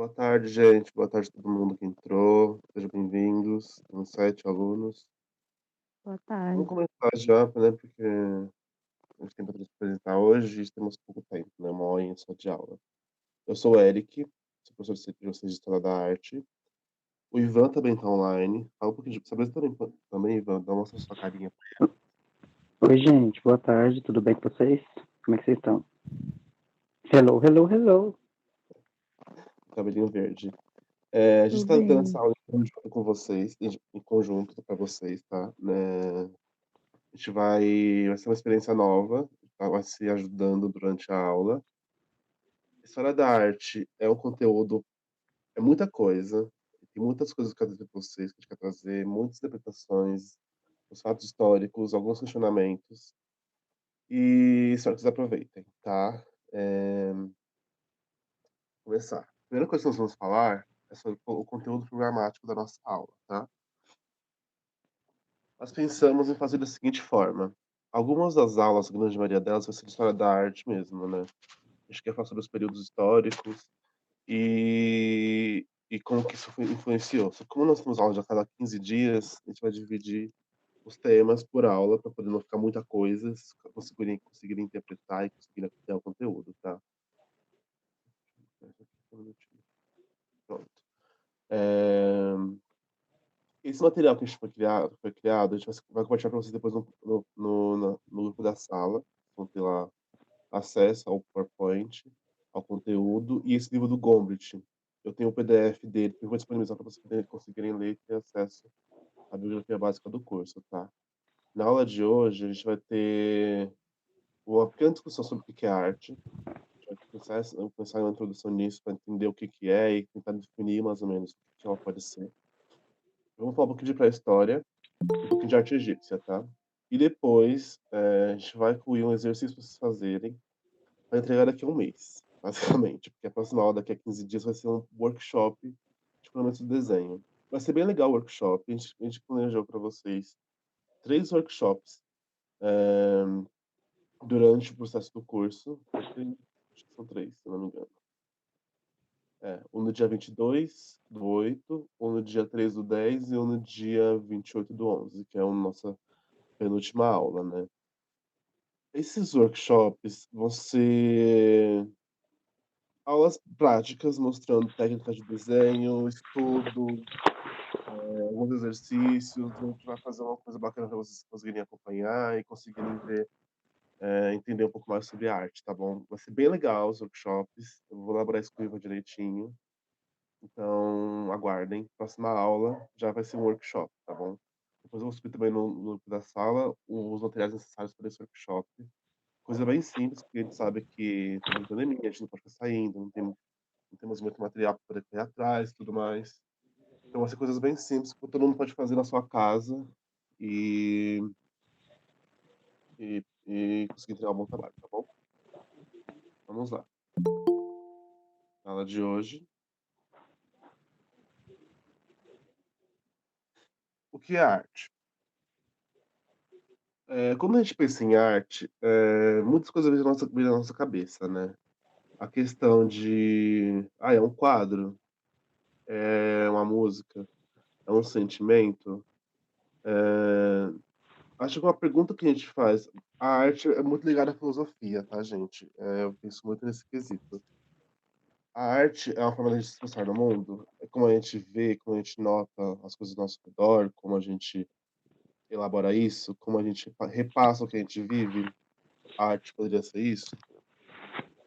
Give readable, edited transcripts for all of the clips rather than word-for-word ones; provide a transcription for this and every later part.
Boa tarde, gente. Boa tarde a todo mundo que entrou. Sejam bem-vindos. Temos 7 alunos. Boa Vamos tarde. começar já, né, porque a gente tem para apresentar hoje e temos pouco tempo, né, 1 horinha só de aula. Eu sou o Eric, sou professor de vocês de História da Arte. O Ivan também está online. Fala um pouquinho de... Sabe também, Ivan? Dá mostra sua carinha. Oi, gente, boa tarde, tudo bem com vocês? Como é que vocês estão? Hello, hello, hello. Cabelinho verde. A gente Tudo está dando essa bem. aula em conjunto com vocês, em conjunto para vocês, tá? Né? A gente vai ser uma experiência nova, tá? Vai se ajudando durante a aula. História da arte é um conteúdo, é muita coisa, tem muitas coisas que eu quero trazer para vocês, que a gente quer trazer, muitas interpretações, os fatos históricos, alguns questionamentos, e espero que vocês aproveitem, tá? Começar. A primeira coisa que nós vamos falar é sobre o conteúdo programático da nossa aula, tá? Nós pensamos em fazer da seguinte forma: algumas das aulas, a grande maioria delas, vai ser de história da arte mesmo, né? A gente quer falar sobre os períodos históricos, e como que isso influenciou. Só que como nós temos aula de a cada 15 dias, a gente vai dividir os temas por aula para poder não ficar muita coisa, conseguirem interpretar e conseguirem acompanhar o conteúdo, tá? Pronto. Esse material que a gente foi criado, a gente vai compartilhar para vocês depois no grupo da sala. Vão ter lá acesso ao PowerPoint, ao conteúdo e esse livro do Gombrich. Eu tenho o PDF dele, que eu vou disponibilizar para vocês conseguirem ler e ter acesso à bibliografia básica do curso, tá? Na aula de hoje, a gente vai ter uma pequena discussão sobre o que é arte. A gente vai começar uma introdução nisso para entender o que é e tentar definir mais ou menos o que ela pode ser. Vamos falar um pouquinho de pré-história e um pouquinho de arte egípcia, tá? E depois, a gente vai incluir um exercício para vocês fazerem para entregar daqui a um mês, basicamente, porque a próxima aula daqui a 15 dias vai ser um workshop de planejamento do desenho. Vai ser bem legal o workshop, a gente planejou para vocês 3 workshops durante o processo do curso. Acho que são 3, se eu não me engano. Um no dia 22/8, um no dia 3/10 e um no dia 28/11, que é a nossa penúltima aula, né? Esses workshops vão ser aulas práticas mostrando técnicas de desenho, estudo, alguns exercícios. A gente vai fazer uma coisa bacana para vocês conseguirem acompanhar e conseguirem ver, entender um pouco mais sobre arte, tá bom? Vai ser bem legal os workshops. Eu vou elaborar isso com o Ivan direitinho. Então, aguardem. Próxima aula já vai ser um workshop, tá bom? Depois eu vou subir também no grupo da sala os materiais necessários para esse workshop. Coisa bem simples, porque a gente sabe que estamos em pandemia, a gente não pode ficar saindo, não temos muito material para poder correr atrás e tudo mais. Então, vão ser coisas bem simples que todo mundo pode fazer na sua casa e, e conseguir entregar um bom trabalho, tá bom? Vamos lá. A aula de hoje. O que é arte? Quando a gente pensa em arte, muitas coisas vêm na nossa cabeça, né? A questão de, é um quadro, é uma música, é um sentimento. Acho que uma pergunta que a gente faz, a arte é muito ligada à filosofia, tá, gente? Eu penso muito nesse quesito. A arte é uma forma de a gente se expressar no mundo, é como a gente vê, como a gente nota as coisas ao nosso redor, como a gente elabora isso, como a gente repassa o que a gente vive. A arte poderia ser isso?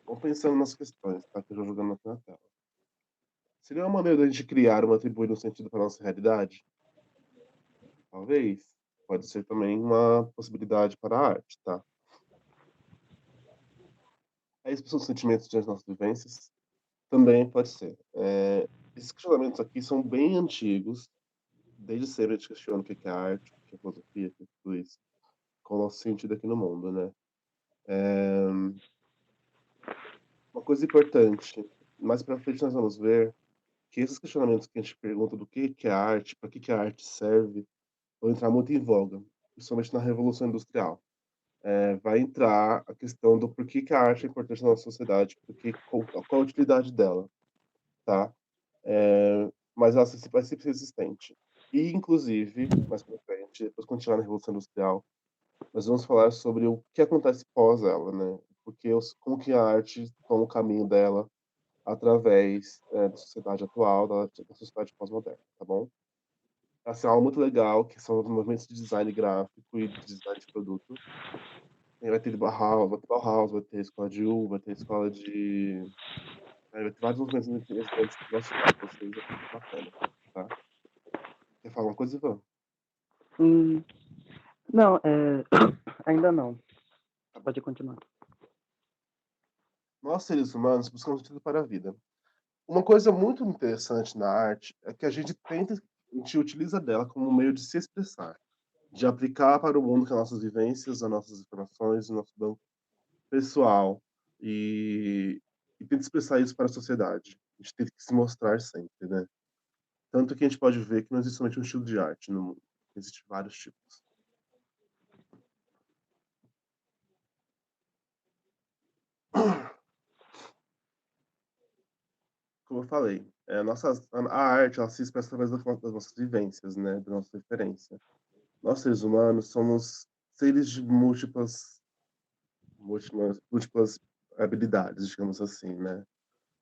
Vamos pensando nas questões, tá? Que eu estou jogando aqui na tela. Seria uma maneira da gente criar uma atribuir um sentido para nossa realidade? Talvez. Pode ser também uma possibilidade para a arte, tá? A expressão de sentimentos diante das nossas vivências também pode ser. Esses questionamentos aqui são bem antigos. Desde sempre a gente questiona o que é arte, o que é filosofia, o que é tudo isso. Qual é o nosso sentido aqui no mundo, né? Uma coisa importante, mais para frente nós vamos ver que esses questionamentos que a gente pergunta do que é arte, para que a arte serve, vão entrar muito em voga, principalmente na Revolução Industrial. Vai entrar a questão do porquê que a arte é importante na nossa sociedade, qual a utilidade dela, tá? Mas ela vai sempre ser resistente. E, inclusive, mais pra frente, depois continuar na Revolução Industrial, nós vamos falar sobre o que acontece pós ela, né? Porque como que a arte toma o caminho dela através da sociedade atual, da sociedade pós-moderna, tá bom? Assim, algo muito legal, que são os movimentos de design gráfico e de design de produto. E vai ter escola de U, vai ter escola de... vai ter vários movimentos interessantes que eu vou citar para vocês, é muito bacana, tá? Quer falar uma coisa, Ivan? Hum, não, ainda não. Tá bom. Pode continuar. Nós, seres humanos, buscamos sentido para a vida. Uma coisa muito interessante na arte é que a gente utiliza dela como um meio de se expressar, de aplicar para o mundo que as nossas vivências, as nossas informações, o nosso banco pessoal e tenta expressar isso para a sociedade. A gente tem que se mostrar sempre, né? Tanto que a gente pode ver que não existe somente um estilo de arte no mundo. Existem vários tipos. Como eu falei, a arte ela se expressa através das nossas vivências, né? Da nossa referência. Nós, seres humanos, somos seres de múltiplas habilidades, digamos assim, né?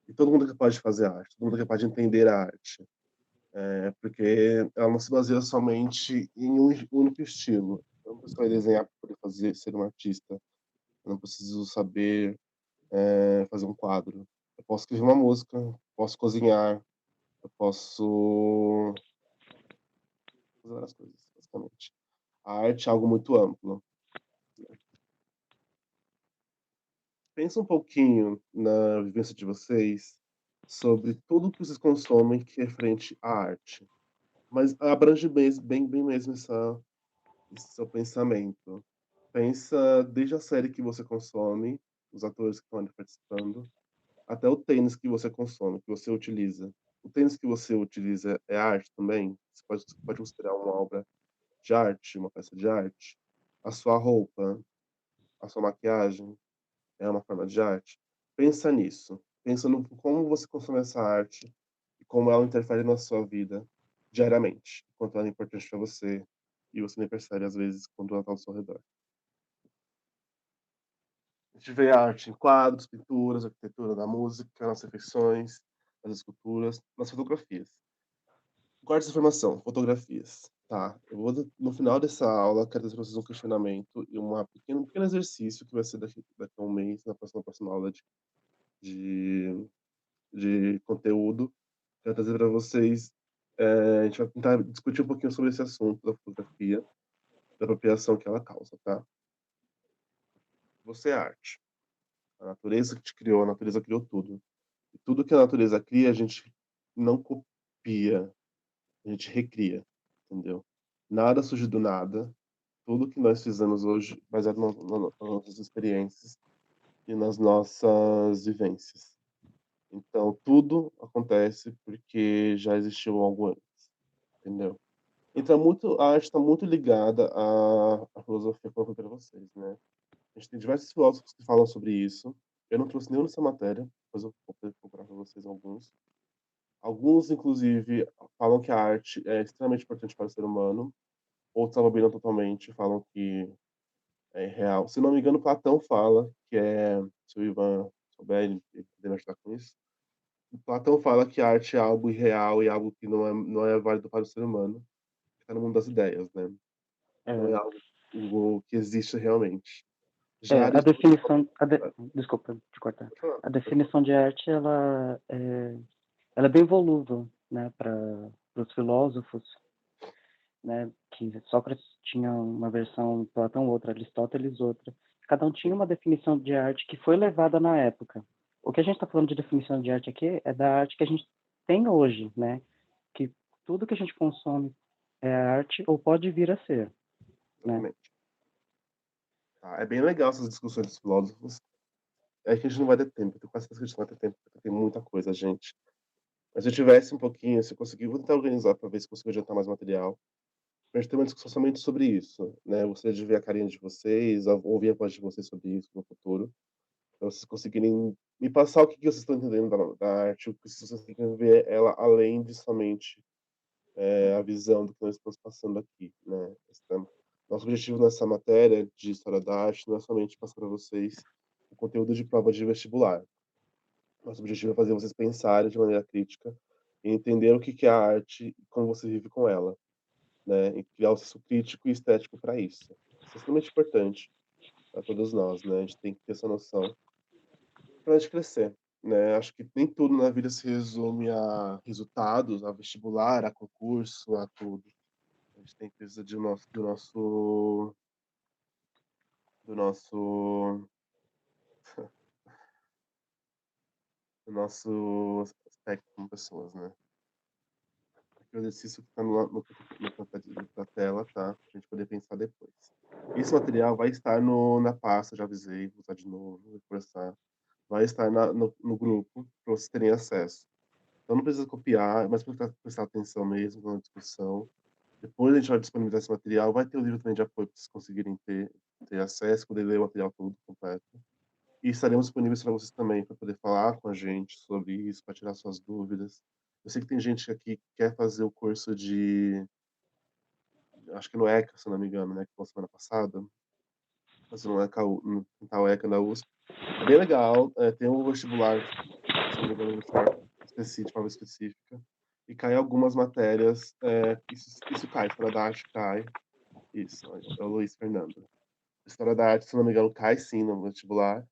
E todo mundo é capaz de fazer arte, todo mundo é capaz de entender a arte. Porque ela não se baseia somente em um único estilo. Eu não preciso saber desenhar para poder ser um artista. Eu não preciso saber fazer um quadro. Eu posso escrever uma música, posso cozinhar, eu posso fazer várias coisas, basicamente. A arte é algo muito amplo. Pensa um pouquinho na vivência de vocês sobre tudo que vocês consomem que é referente à arte. Mas abrange bem mesmo esse seu pensamento. Pensa desde a série que você consome, os atores que estão ali participando, até o tênis que você consome, que você utiliza. O tênis que você utiliza é arte também? Você pode considerar uma obra de arte, uma peça de arte? A sua roupa, a sua maquiagem é uma forma de arte? Pensa nisso. Pensa no como você consome essa arte e como ela interfere na sua vida diariamente, quanto ela é importante para você e você nem percebe às vezes quando ela está ao seu redor. A gente vê arte em quadros, pinturas, arquitetura na música, nas refeições, nas esculturas, nas fotografias. Guarde essa informação, fotografias. Tá, no final dessa aula, quero trazer para vocês um questionamento e um pequeno exercício que vai ser daqui a um mês, na próxima aula de, de conteúdo. Quero trazer para vocês, a gente vai tentar discutir um pouquinho sobre esse assunto da fotografia, da apropriação que ela causa, tá? Você é arte. A natureza que te criou, a natureza criou tudo. E tudo que a natureza cria, a gente não copia, a gente recria, entendeu? Nada surge do nada. Tudo que nós fizemos hoje, baseado nas nossas experiências e nas nossas vivências. Então, tudo acontece porque já existiu algo antes, entendeu? Então, a arte está muito ligada à filosofia que eu coloquei para vocês, né? A gente tem diversos filósofos que falam sobre isso. Eu não trouxe nenhum nessa matéria, depois eu vou poder procurar para vocês alguns. Alguns, inclusive, falam que a arte é extremamente importante para o ser humano. Outros abominam totalmente, falam que é real. Se não me engano, Platão fala que se o Ivan souber, ele poder me ajudar com isso. Platão fala que a arte é algo irreal e algo que não é válido para o ser humano. Está no mundo das ideias, né? Não É, é algo que existe realmente. Já a Aristóteles... definição, desculpa te cortar. Pode falar, A pode falar. definição de arte, ela é bem volúvel, né, para os filósofos, né, que Sócrates tinha uma versão, Platão outra, Aristóteles outra. Cada um tinha uma definição de arte que foi levada na época. O que a gente está falando de definição de arte aqui é da arte que a gente tem hoje, né, que tudo que a gente consome é arte ou pode vir a ser, né. Exatamente. Tá, é bem legal essas discussões dos filósofos. É que a gente não vai ter tempo, eu tenho quase certeza que a gente não vai ter tempo, porque tem muita coisa, gente. Mas se eu tivesse um pouquinho, se eu conseguir, vou tentar organizar para ver se consigo adiantar mais material. Pra gente ter uma discussão somente sobre isso, né? Eu gostaria de ver a carinha de vocês, ouvir a voz de vocês sobre isso no futuro, para vocês conseguirem me passar o que vocês estão entendendo da arte, o que vocês têm que ver ela além de somente a visão do que nós estamos passando aqui, né? Nosso objetivo nessa matéria de História da Arte não é somente passar para vocês o conteúdo de prova de vestibular. Nosso objetivo é fazer vocês pensarem de maneira crítica e entender o que é a arte e como você vive com ela, né? E criar o senso crítico e estético para isso. Isso é extremamente importante para todos nós, né? A gente tem que ter essa noção para a gente crescer, né? Acho que nem tudo na vida se resume a resultados, a vestibular, a concurso, a tudo. A gente tem que precisar do nosso, do nosso aspecto como pessoas, né? Aqui o exercício que está no canto da tela, tá? Pra gente poder pensar depois. Esse material vai estar na pasta, já avisei, vou usar de novo, vou reforçar. Vai estar no grupo para vocês terem acesso. Então não precisa copiar, mas para prestar atenção mesmo na discussão. Depois a gente vai disponibilizar esse material. Vai ter o livro também de apoio para vocês conseguirem ter acesso, poder ler o material todo completo. E estaremos disponíveis para vocês também, para poder falar com a gente sobre isso, para tirar suas dúvidas. Eu sei que tem gente aqui que quer fazer o curso de. Acho que no ECA, se não me engano, né? Que foi semana passada. Fazer no ECA, no Quintal ECA da USP. É bem legal. Tem um vestibular, se não me engano, específico, de forma específica. E cai algumas matérias. Isso cai, História da Arte cai. Isso, é o Luiz Fernando. História da Arte, se não me engano, cai sim no vestibular.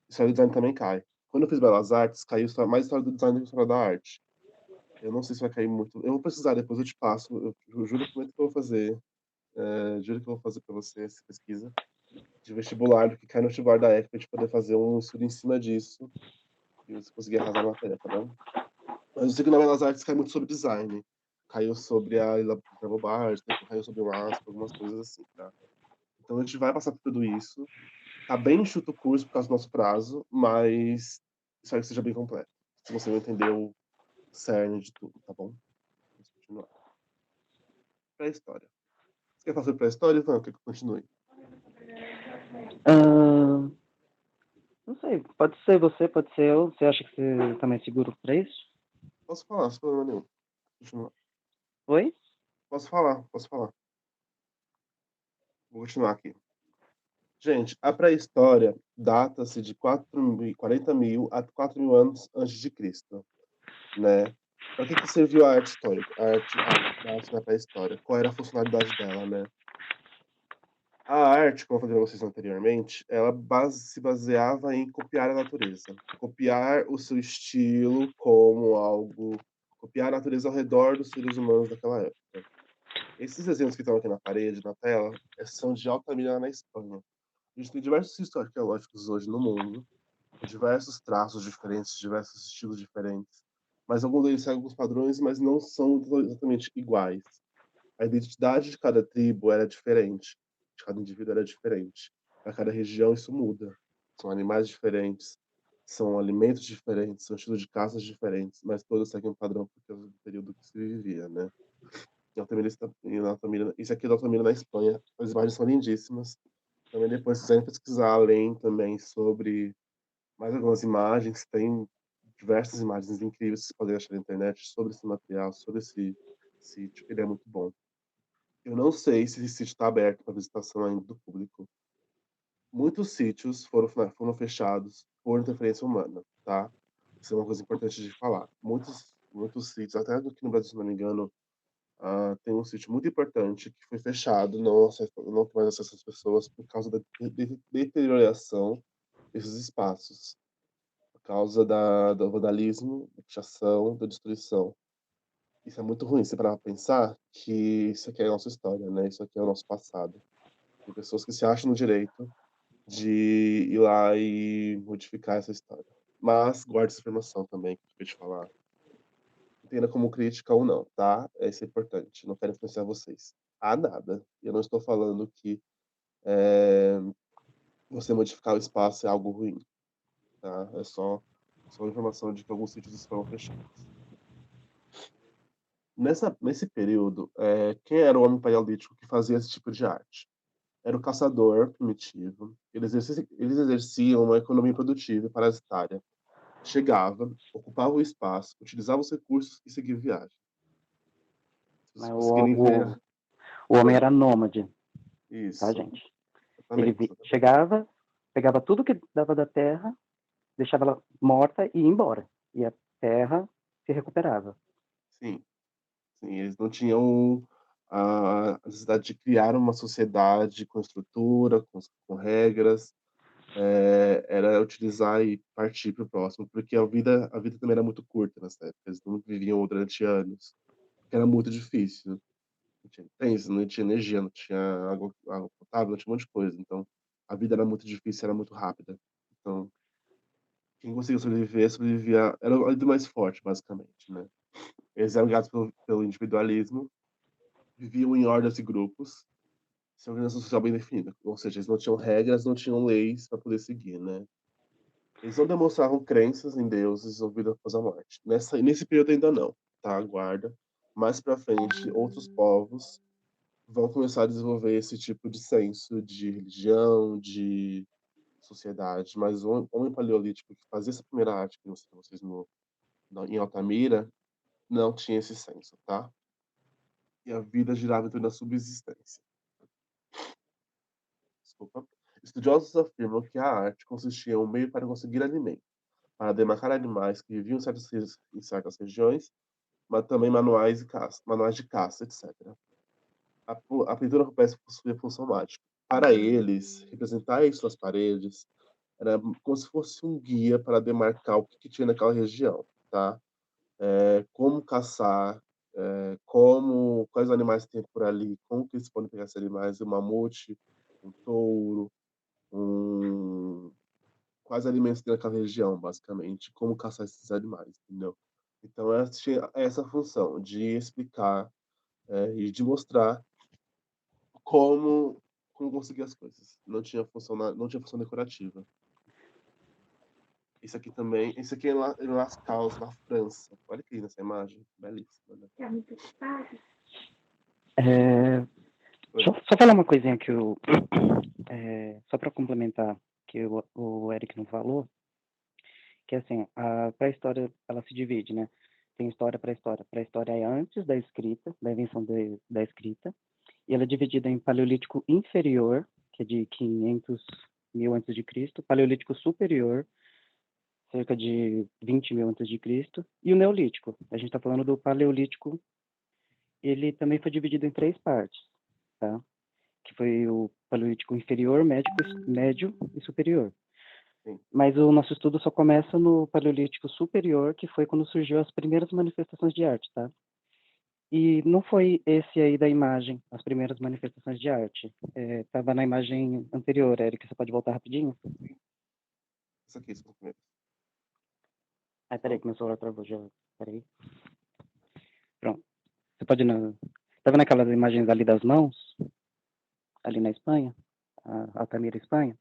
História do design também cai. Quando eu fiz Belas Artes, caiu mais história do design do que história da arte. Eu não sei se vai cair muito. Eu vou precisar, depois eu te passo. Eu juro que eu vou fazer. Juro que eu vou fazer para você essa pesquisa de vestibular, do que cai no vestibular da ECA, pra gente poder fazer um estudo em cima disso e você conseguir arrasar na matéria, tá bom? Mas eu sei que na Belas Artes cai muito sobre design. Caiu sobre a Ilha Bobard, caiu sobre o ASP, algumas coisas assim, tá? Então a gente vai passar por tudo isso. Tá bem enxuto o curso por causa do nosso prazo, mas espero que seja bem completo. Se você não entendeu o cerne de tudo, tá bom? Vamos continuar. Pré-história. Você quer falar sobre pré-história, Ivan? Quer que eu continue? Não sei, pode ser você, pode ser eu. Você acha que você tá mais seguro para isso? Posso falar, sem problema nenhum. Continuar. Oi? Posso falar, posso falar. Vou continuar aqui. Gente, a pré-história data-se de 40.000 a 4.000 anos antes de Cristo, né? Para que serviu a arte histórica, a arte na pré-história? Qual era a funcionalidade dela, né? A arte, como eu falei para vocês anteriormente, ela se baseava em copiar a natureza, copiar o seu estilo como algo, copiar a natureza ao redor dos seres humanos daquela época. Esses desenhos que estão aqui na parede, na tela, são de Altamira, na Espanha. A gente tem diversos sítios arqueológicos hoje no mundo, com diversos traços diferentes, diversos estilos diferentes. Mas alguns deles seguem alguns padrões, mas não são exatamente iguais. A identidade de cada tribo era diferente, de cada indivíduo era diferente. Para cada região isso muda. São animais diferentes, são alimentos diferentes, são estilos de caças diferentes, mas todos seguem um padrão por causa do período que se vivia, né? Isso aqui é da Altamira na Espanha. As imagens são lindíssimas. Também depois, se quiserem pesquisar além também sobre mais algumas imagens, tem diversas imagens incríveis que vocês podem achar na internet sobre esse material, sobre esse sítio. Ele é muito bom. Eu não sei se esse sítio está aberto para visitação ainda do público. Muitos sítios foram fechados por interferência humana, tá? Isso é uma coisa importante de falar. Muitos sítios, até aqui no Brasil, se não me engano, tem um sítio muito importante que foi fechado, não tem mais acesso às pessoas por causa da deterioração desses espaços, por causa do vandalismo, da pichação, da destruição. Isso é muito ruim, se parar pra pensar que isso aqui é a nossa história, né? Isso aqui é o nosso passado. Tem pessoas que se acham no direito de ir lá e modificar essa história. Mas guarde essa informação também, que eu queria te falar. Entenda como crítica ou não, tá? Isso é importante. Não quero influenciar vocês. A nada. Eu não estou falando que você modificar o espaço é algo ruim, tá? É só informação de que alguns sítios foram fechados. Nesse período, quem era o homem paleolítico que fazia esse tipo de arte? Era o caçador primitivo. Eles exerciam uma economia produtiva e parasitária. chegava, ocupava o espaço, utilizava os recursos e seguia viagem. Se vocês Mas conseguirem ver. o homem Oi? era nômade, tá, Isso, gente? Ele exatamente, exatamente. chegava, pegava tudo que dava da terra, deixava ela morta e ia embora. E a terra se recuperava. Sim, sim, eles não tinham a necessidade de criar uma sociedade com estrutura, com regras, era utilizar e partir para o próximo, porque a vida também era muito curta nessa época, eles não viviam durante anos, porque era muito difícil. Não tinha pensa, não tinha energia, não tinha água potável, não tinha um monte de coisa, então a vida era muito difícil, era muito rápida. Então, quem conseguia sobreviver, sobrevivia era o do mais forte, basicamente, né. Eles eram guiados pelo individualismo, viviam em hordas e grupos, sem organização social bem definida, ou seja, eles não tinham regras, não tinham leis para poder seguir, né. Eles não demonstravam crenças em deuses ou vida após a morte. Nesse período ainda não, tá, aguarda. Mais para frente, outros povos vão começar a desenvolver esse tipo de senso de religião, de sociedade, mas o homem paleolítico que fazia essa primeira arte que eu mostrei pra vocês em Altamira, não tinha esse senso, tá? E a vida girava em torno da subsistência. Desculpa. Estudiosos afirmam que a arte consistia em um meio para conseguir alimento, para demarcar animais que viviam em certas regiões, mas também manuais de caça, etc. A pintura rupestre possuía função mágica. Para eles, representar isso nas paredes era como se fosse um guia para demarcar o que tinha naquela região, tá? Como caçar, quais animais tem por ali, como que eles podem pegar esses animais, um mamute, um touro, um quais alimentos tem naquela região, basicamente, como caçar esses animais, entendeu? Então essa tinha essa função de explicar, e de mostrar como conseguir as coisas. Não tinha função decorativa. Isso aqui é em Las Caux, na França. Olha que linda essa imagem, belíssima, né? É, Oi. deixa eu só falar uma coisinha que só para complementar que o Eric não falou, que assim, a pré-história ela se divide, né? Tem história pré-história. Pré-história é antes da escrita, da invenção da escrita, e ela é dividida em paleolítico inferior, que é de 500 mil antes de Cristo, paleolítico superior, cerca de 20 mil antes de Cristo, e o neolítico. A gente está falando do paleolítico, ele também foi dividido em três partes, tá? Que foi o paleolítico inferior, médio e superior. Sim, Mas o nosso estudo só começa no Paleolítico Superior, que foi quando surgiu as primeiras manifestações de arte, tá? E não foi esse aí da imagem, as primeiras manifestações de arte. Tava na imagem anterior, Eric, você pode voltar rapidinho? sim. Isso aqui, são os primeiros. Ai, peraí, Então, que meu celular travou já. Peraí. Pronto. Você pode ir na... Tá vendo aquelas imagens ali das mãos? Ali na Espanha? A Altamira, Espanha?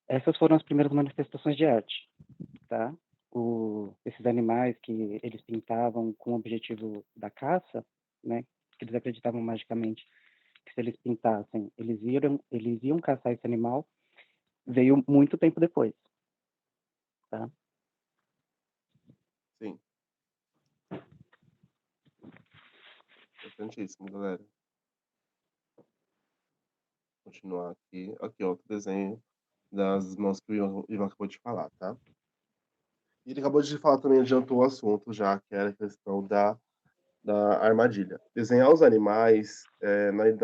Essas foram as primeiras manifestações de arte, tá? Esses animais que eles pintavam com o objetivo da caça, né? Que eles acreditavam magicamente que se eles pintassem, eles iam caçar esse animal, veio muito tempo depois, tá? sim, importantíssimo, galera. Continuar aqui. Aqui, ó, outro desenho das mãos que o Ivan acabou de falar, tá? E ele acabou de falar também, adiantou o assunto já, que era a questão da armadilha. Desenhar os animais,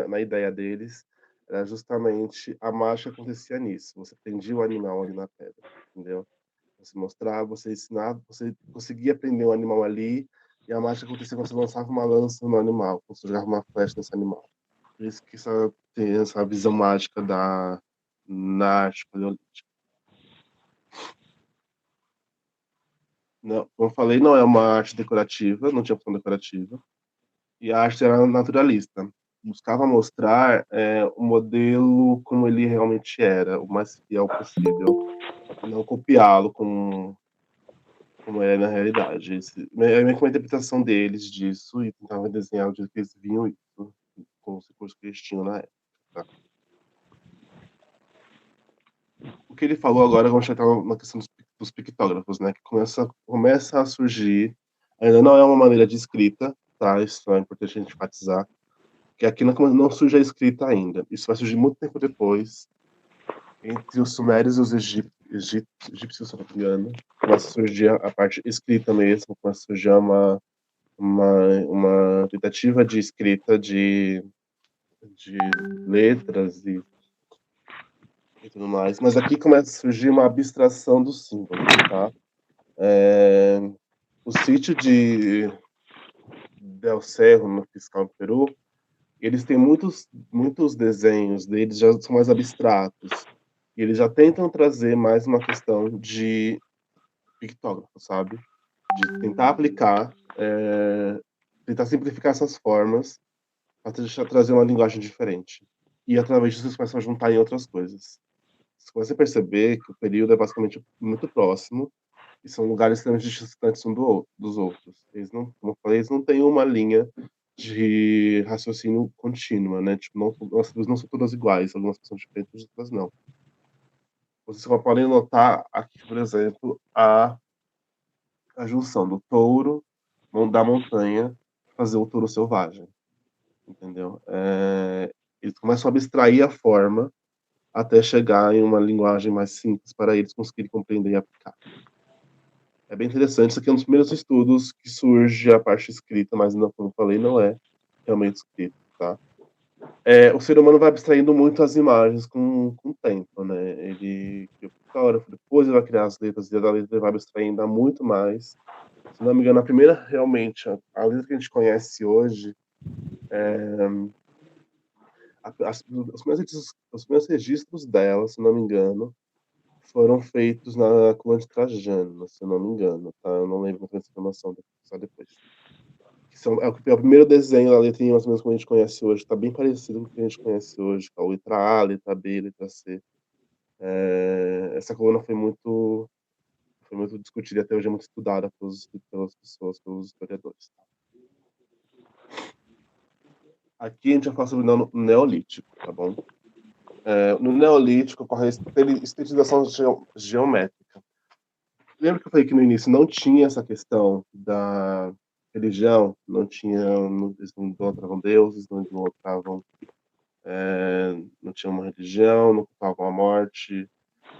na ideia deles, era justamente a mágica que acontecia nisso. Você prendia o animal ali na pedra, entendeu? Você mostrar, você ensinar, você conseguia prender o animal ali, e a mágica acontecia quando você lançava uma lança no animal, quando você jogava uma flecha nesse animal. Por isso que tem essa visão mágica na arte paleolítica. Não, como eu falei, não é uma arte decorativa, não tinha função decorativa, e a arte era naturalista. Buscava mostrar o modelo como ele realmente era, o mais fiel possível, e não copiá-lo como é na realidade. É meio que uma interpretação deles disso, e tentava desenhar do jeito que eles viam isso, com os recursos que eles tinham na época. Tá? O que ele falou agora, vamos chegar na questão dos pictógrafos, né? Que começa a surgir, ainda não é uma maneira de escrita, tá? Isso é importante a gente enfatizar, que aqui não surge a escrita ainda. Isso vai surgir muito tempo depois, entre os sumérios e os egípcios, se eu não me engano. Começa a surgir a parte escrita mesmo, começa a surgir uma tentativa de escrita de letras e tudo mais. Mas aqui começa a surgir uma abstração dos símbolos, tá? O sítio de Del Cerro, no Fiscal no Peru, eles têm muitos desenhos deles já são mais abstratos. E eles já tentam trazer mais uma questão de pictógrafo, sabe? De tentar aplicar, tentar simplificar essas formas para trazer uma linguagem diferente. E através disso, eles começam a juntar em outras coisas. Você começa a perceber que o período é basicamente muito próximo e são lugares extremamente distantes dos outros. Eles não, como eu falei, eles não têm uma linha de raciocínio contínua, né? Tipo, as tribos não são todas iguais, algumas são diferentes, outras não. Vocês podem notar aqui, por exemplo, a junção do touro da montanha fazer o touro selvagem, entendeu? Eles começam a abstrair a forma até chegar em uma linguagem mais simples para eles conseguirem compreender e aplicar. É bem interessante, isso aqui é um dos primeiros estudos que surge a parte escrita, mas não, como eu falei, não é realmente escrito, tá? O ser humano vai abstraindo muito as imagens com o tempo, né? Ele cria o pictógrafo, depois ele vai criar as letras, e da letra ele vai abstraindo ainda muito mais. Se não me engano, a primeira, realmente, a letra que a gente conhece hoje, os primeiros registros dela, se não me engano, foram feitos na coluna de Trajano, se eu não me engano, tá? Eu não lembro muito dessa informação, só depois. É o primeiro desenho da letrinha, mais ou menos como a gente conhece hoje, tá bem parecido com o que a gente conhece hoje, com a letra A, letra B, letra C. Essa coluna foi muito discutida, até hoje é muito estudada pelas pessoas, pelos historiadores. Aqui a gente vai falar sobre o Neolítico, tá bom? No Neolítico ocorre a estetização geométrica. Lembra que eu falei que no início não tinha essa questão da religião? Eles não idolatravam deuses, não idolatravam, não tinha uma religião, não culpavam a morte,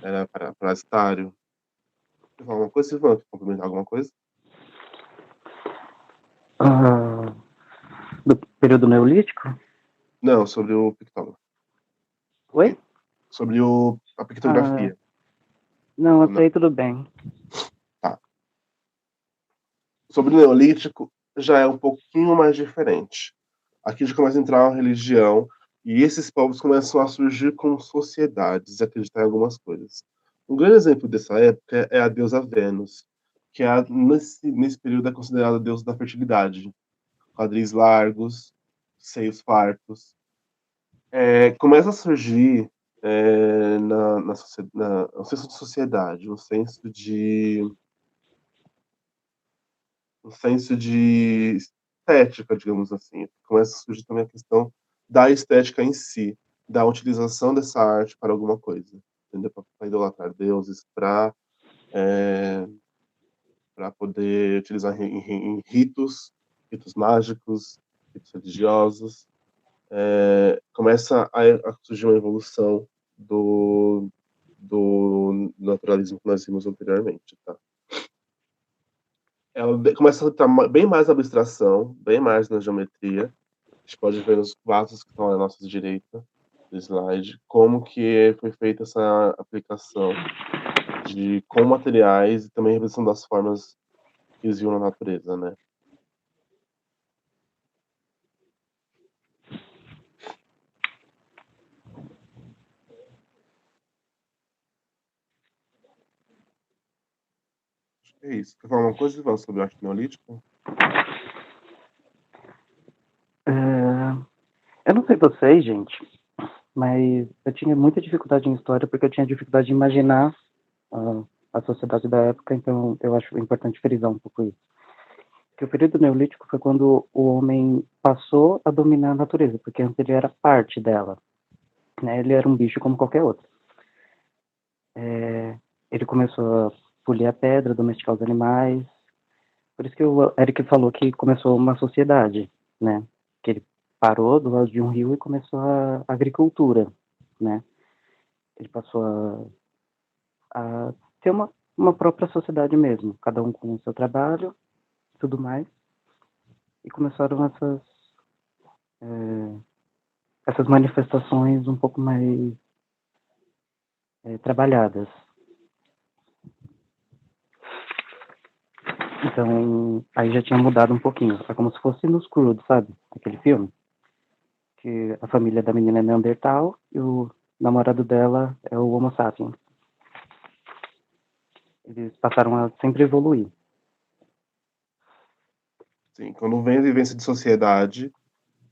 era parasitário. Quer falar alguma coisa, Silvana? Quer complementar alguma coisa? Do período neolítico? Não, sobre o pictógrafo. Oi? Sobre a pictografia. Não, até aí tudo bem. Tá. Sobre o Neolítico, já é um pouquinho mais diferente. Aqui já começa a entrar a religião, e esses povos começam a surgir como sociedades e acreditar em algumas coisas. Um grande exemplo dessa época é a deusa Vênus, que nesse período é considerada a deusa da fertilidade. Quadris largos, seios fartos. Começa a surgir um senso de sociedade, um senso de estética, digamos assim. Começa a surgir também a questão da estética em si, da utilização dessa arte para alguma coisa, entendeu? Para idolatrar deuses, para poder utilizar em ritos mágicos, ritos religiosos. Começa a surgir uma evolução do naturalismo que nós vimos anteriormente, tá? Ela começa a estar bem mais na abstração, bem mais na geometria. A gente pode ver nos quadros que estão à nossa direita do slide como que foi feita essa aplicação com materiais e também a revisão das formas que eles viam na natureza, né? Acho que é isso. Quer falar uma coisa, Ivan, sobre a arte neolítica? Eu não sei vocês, gente, mas eu tinha muita dificuldade em história porque eu tinha dificuldade de imaginar a sociedade da época, então eu acho importante frisar um pouco isso. Que o período neolítico foi quando o homem passou a dominar a natureza, porque antes ele era parte dela, né? Ele era um bicho como qualquer outro. Ele começou a polir a pedra, domesticar os animais. Por isso que o Eric falou que começou uma sociedade, né? Que ele parou do lado de um rio e começou a agricultura, né? Ele passou a ter uma própria sociedade mesmo, cada um com o seu trabalho, tudo mais, e começaram essas manifestações um pouco mais trabalhadas. Então, aí já tinha mudado um pouquinho. É como se fosse nos Croods, sabe? Aquele filme. Que a família da menina é Neandertal e o namorado dela é o Homo sapiens. Eles passaram a sempre evoluir. Sim, quando vem a vivência de sociedade,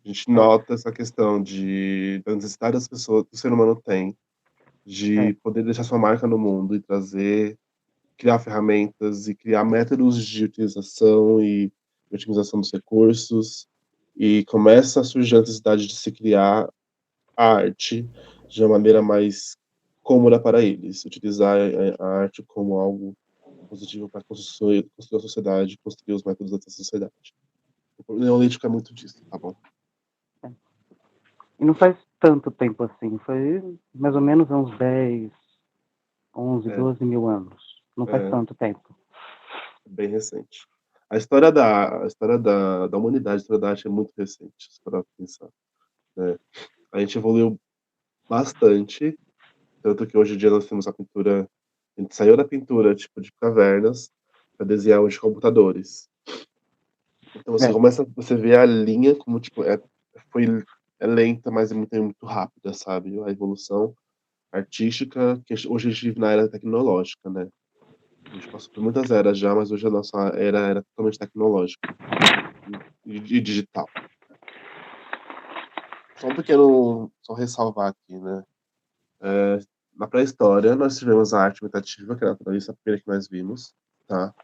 a gente nota essa questão da necessidade das pessoas, que o ser humano tem, É, de poder deixar sua marca no mundo e criar ferramentas e criar métodos de utilização e otimização dos recursos. E começa a surgir a necessidade de se criar arte de uma maneira mais cômoda para eles, utilizar a arte como algo positivo para construir a sociedade, construir os métodos dessa sociedade. O Neolítico é muito disso, tá bom? é. E não faz tanto tempo assim. Foi mais ou menos uns 10, 11, É, 12 mil anos. Não faz é tanto tempo. bem recente. A história da humanidade, a história da arte é muito recente, se parar pra pensar, né? A gente evoluiu bastante, tanto que hoje em dia nós temos a pintura, a gente saiu da pintura tipo de cavernas para desenhar hoje computadores. Então É, você vê a linha como tipo foi é lenta, mas é muito rápida, sabe? A evolução artística que hoje a gente vive na era tecnológica, né? A gente passou por muitas eras já, mas hoje a nossa era totalmente tecnológica e digital. Só um pequeno, só ressalvar aqui, né? Na pré-história, nós tivemos a arte imitativa, que é a naturalista, a primeira que nós vimos, tá?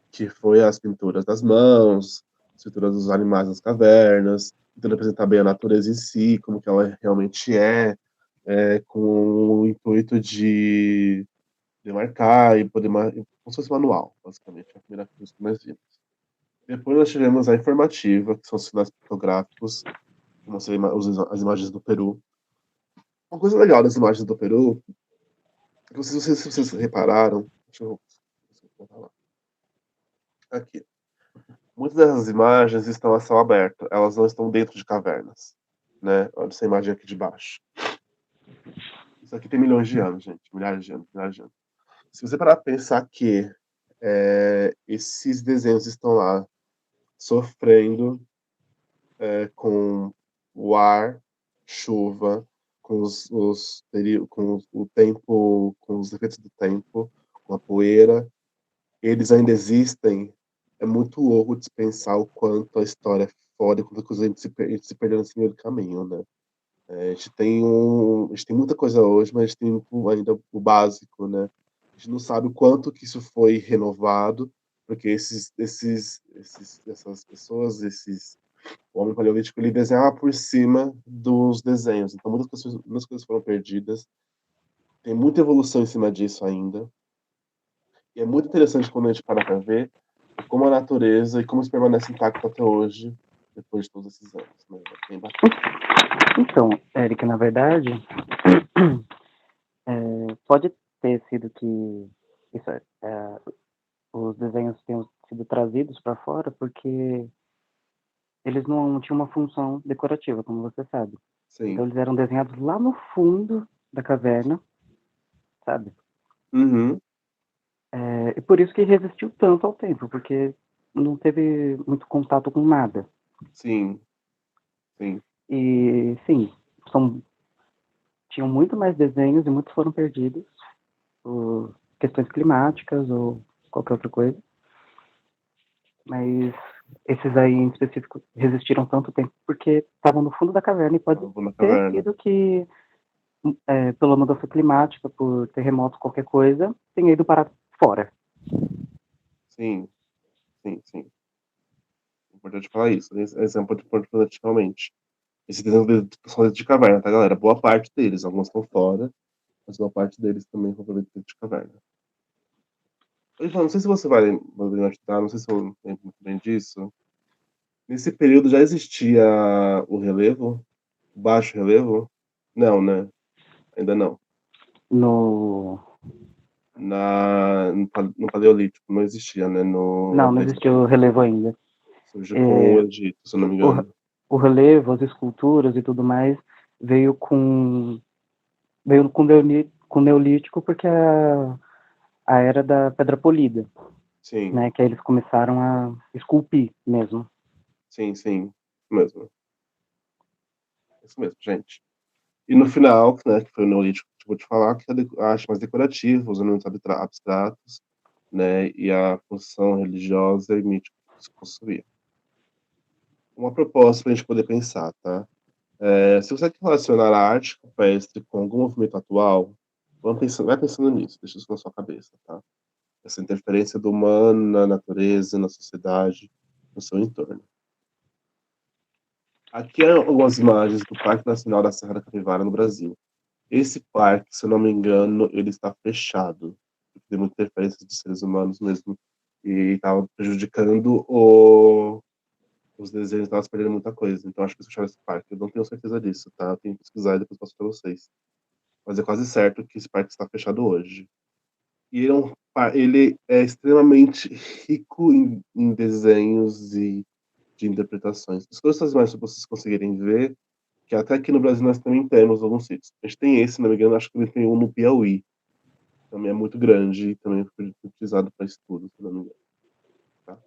Que foi as pinturas das mãos, as pinturas dos animais nas cavernas, tentando apresentar bem a natureza em si, como que ela realmente com o intuito de demarcar e poder, como se fosse manual, basicamente, a primeira coisa que nós vimos. Depois nós tivemos a informativa, que são os sinais pictográficos, que mostram as imagens do Peru. Uma coisa legal das imagens do Peru, é que se vocês repararam, deixa eu voltar lá. Aqui. Muitas dessas imagens estão a céu aberto, elas não estão dentro de cavernas, né? Olha essa imagem aqui de baixo. Isso aqui tem milhões de anos, gente, milhares de anos, milhares de anos. Se você parar para pensar que esses desenhos estão lá sofrendo com o ar, chuva, com o tempo, com os efeitos do tempo, com a poeira, eles ainda existem. É muito louco de pensar o quanto a história é foda, e quanta coisa a gente se perdeu nesse meio do caminho, né? A gente tem muita coisa hoje, mas a gente tem ainda o básico, né? A gente não sabe o quanto que isso foi renovado, porque essas pessoas, o homem paleolítico, ele desenhava por cima dos desenhos. Então, muitas coisas foram perdidas. Tem muita evolução em cima disso ainda. E é muito interessante quando a gente para para ver como a natureza e como isso permanece intacto até hoje, depois de todos esses anos. Né? É bem bacana. então, Eric, na verdade, pode ter sido que isso, os desenhos tenham sido trazidos para fora porque eles não tinham uma função decorativa, como você sabe. Então Sim. eles eram desenhados lá no fundo da caverna, sabe? Uhum. E por isso que resistiu tanto ao tempo, porque não teve muito contato com nada. Sim. Sim. E sim, são, tinham muito mais desenhos e muitos foram perdidos por questões climáticas ou qualquer outra coisa. Mas esses aí em específico resistiram tanto tempo porque estavam no fundo da caverna e pode Eu vou na ter caverna. sido que, pela mudança climática, por terremoto, qualquer coisa, tenha ido parar fora. Sim. Sim. Sim. É importante falar isso. Esse é um ponto importante realmente. Esses desenhos são de caverna, tá, galera? Boa parte deles. Alguns estão fora, mas boa parte deles também são dentro de caverna. Ivan, não sei se você vai me ajudar, não sei se eu lembro muito bem disso. Nesse período já existia o relevo? O baixo relevo? Não, né? Ainda não. No... No Paleolítico não existia, né? Na Não, não pré-história. existiu relevo ainda. Surgiu com o É, Egito, se eu não me o, engano. o relevo, as esculturas e tudo mais veio com o Neolítico porque a era da pedra polida, Sim, né? Que aí eles começaram a esculpir mesmo. sim, sim. Mesmo. Isso mesmo, gente. E no final, né, que foi o Neolítico que eu vou te falar, que é a arte mais decorativa, os elementos abstratos, né, e a função religiosa e mítica que se possuía. Uma proposta para a gente poder pensar, tá? Se você quer relacionar a arte rupestre com algum movimento atual, vai pensando nisso, deixa isso na sua cabeça, tá? Essa interferência do humano na natureza, na sociedade, no seu entorno. Aqui é algumas imagens do Parque Nacional da Serra da Capivara, no Brasil. Esse parque, se eu não me engano, ele está fechado. Tem muita interferência de seres humanos mesmo. E estava prejudicando os desenhos, estava perdendo muita coisa. Então acho que eles fecharam esse parque. Eu não tenho certeza disso, tá? Eu tenho que pesquisar e depois passo para vocês. Mas é quase certo que esse parque está fechado hoje. E ele é extremamente rico em desenhos e de interpretações. As coisas mais para vocês conseguirem ver, que até aqui no Brasil nós também temos alguns sítios. A gente tem esse, se não me engano, acho que ele tem um no Piauí. Também é muito grande e também foi utilizado para estudo, se não me engano. Tá?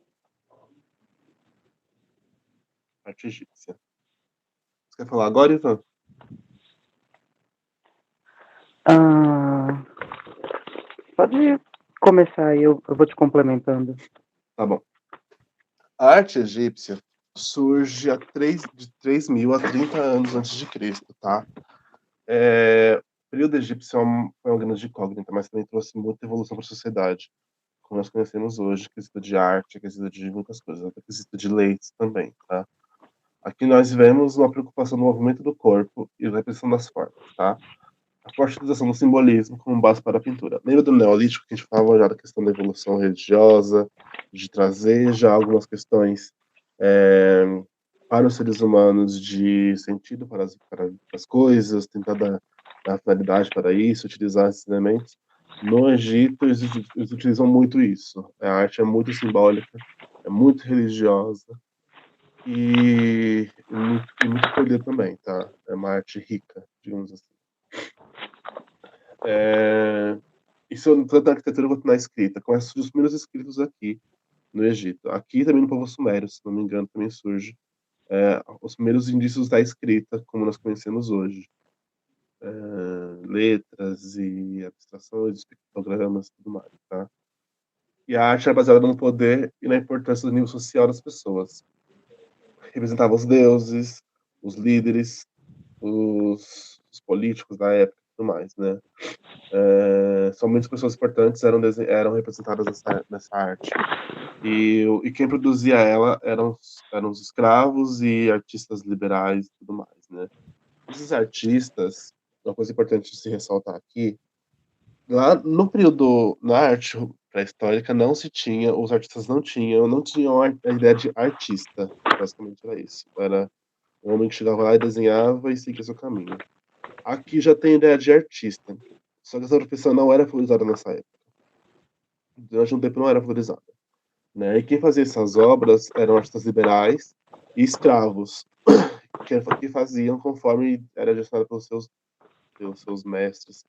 Arte egípcia. Você quer falar agora, Ivan? Ah, pode começar aí, eu vou te complementando. Tá bom. A arte egípcia surge de 3.000 a 30 anos antes de Cristo, tá? O período egípcio foi uma grande incógnita, mas também trouxe muita evolução para a sociedade, como nós conhecemos hoje, quesito de arte, quesito de muitas coisas, até quesito de leis também, tá? Aqui nós vemos uma preocupação no movimento do corpo e da repressão das formas, tá? A forte utilização do simbolismo como base para a pintura. Lembra do Neolítico que a gente falava já da questão da evolução religiosa, de trazer já algumas questões é, para os seres humanos de sentido para as coisas, tentar dar finalidade para isso, utilizar esses elementos. No Egito, eles utilizam muito isso. A arte é muito simbólica, é muito religiosa e muito poder também, tá? É uma arte rica, digamos assim. Isso tanto na arquitetura quanto na escrita. Começa a surgir os primeiros escritos aqui no Egito. Aqui também no povo sumério, se não me engano, também surge os primeiros indícios da escrita, como nós conhecemos hoje. Letras e abstrações, pictogramas e tudo mais, tá? E a arte é baseada no poder e na importância do nível social das pessoas. Representava os deuses, os líderes, os políticos da época e tudo mais, né? Somente pessoas importantes eram representadas nessa arte. E quem produzia ela eram os escravos e artistas liberais e tudo mais, né? Esses artistas, uma coisa importante de se ressaltar aqui, lá no período, na arte pré-histórica, não se tinha, os artistas não tinham a ideia de artista, basicamente era isso. Era um homem que chegava lá e desenhava e seguia seu caminho. Aqui já tem a ideia de artista, só que essa profissão não era valorizada nessa época. Durante um tempo não era valorizada. Né? E quem fazia essas obras eram artistas liberais e escravos, que faziam conforme era gestionado pelos seus mestres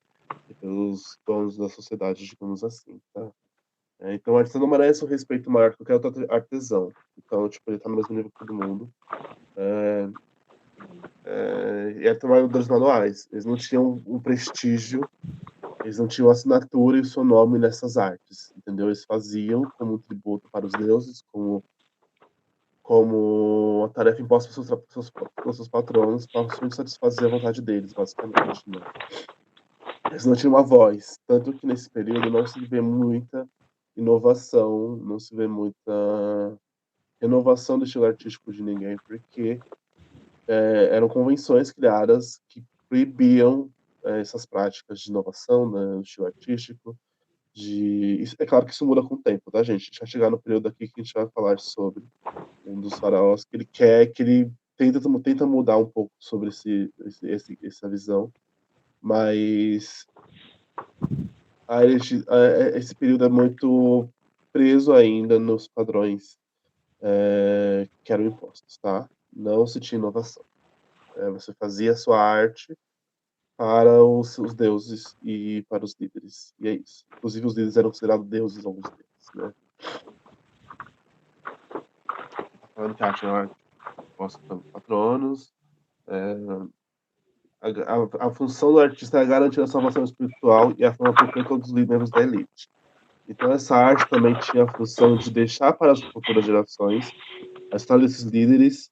e pelos donos da sociedade, digamos assim, tá? Então o artista não merece um respeito maior que qualquer outro artesão. Então, tipo, ele tá no mesmo nível que todo mundo. E eram trabalhadores manuais. Eles não tinham um prestígio, eles não tinham assinatura e o seu nome nessas artes, entendeu? Eles faziam como um tributo para os deuses, como a tarefa imposta pelos seus patronos para satisfazer a vontade deles, basicamente, né? Eles não tinham uma voz, tanto que nesse período não se vê muita inovação, não se vê muita renovação do estilo artístico de ninguém, porque eram convenções criadas que proibiam essas práticas de inovação, né, no estilo artístico, É claro que isso muda com o tempo, tá, gente? A gente vai chegar no período aqui que a gente vai falar sobre um dos faraós que ele tenta mudar um pouco sobre essa visão, mas esse período é muito preso ainda nos padrões que eram impostos, tá? Não se tinha inovação. Você fazia a sua arte para os deuses e para os líderes, e é isso. Inclusive, os líderes eram considerados deuses, alguns deles, né? Tá falando que a arte é uma arte imposta pelos patronos. A função do artista é garantir a salvação espiritual e a forma perpétua dos membros da elite. Então, essa arte também tinha a função de deixar para as futuras gerações a história desses líderes,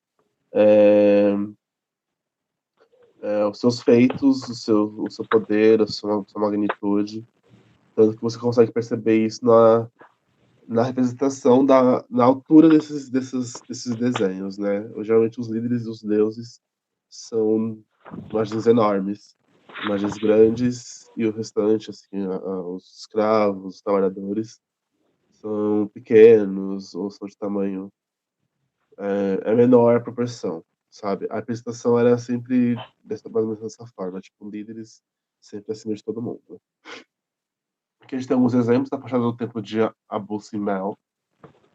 os seus feitos, o seu poder, a sua magnitude. Tanto que você consegue perceber isso na representação na altura desses desenhos, né? Geralmente os líderes e os deuses são imagens enormes, imagens grandes, e o restante, assim, os escravos, os trabalhadores, são pequenos ou são de tamanho menor a proporção, sabe? A representação era sempre mais ou menos dessa forma, tipo, líderes sempre acima de todo mundo. Aqui a gente tem alguns exemplos da fachada do templo de Abu Simbel,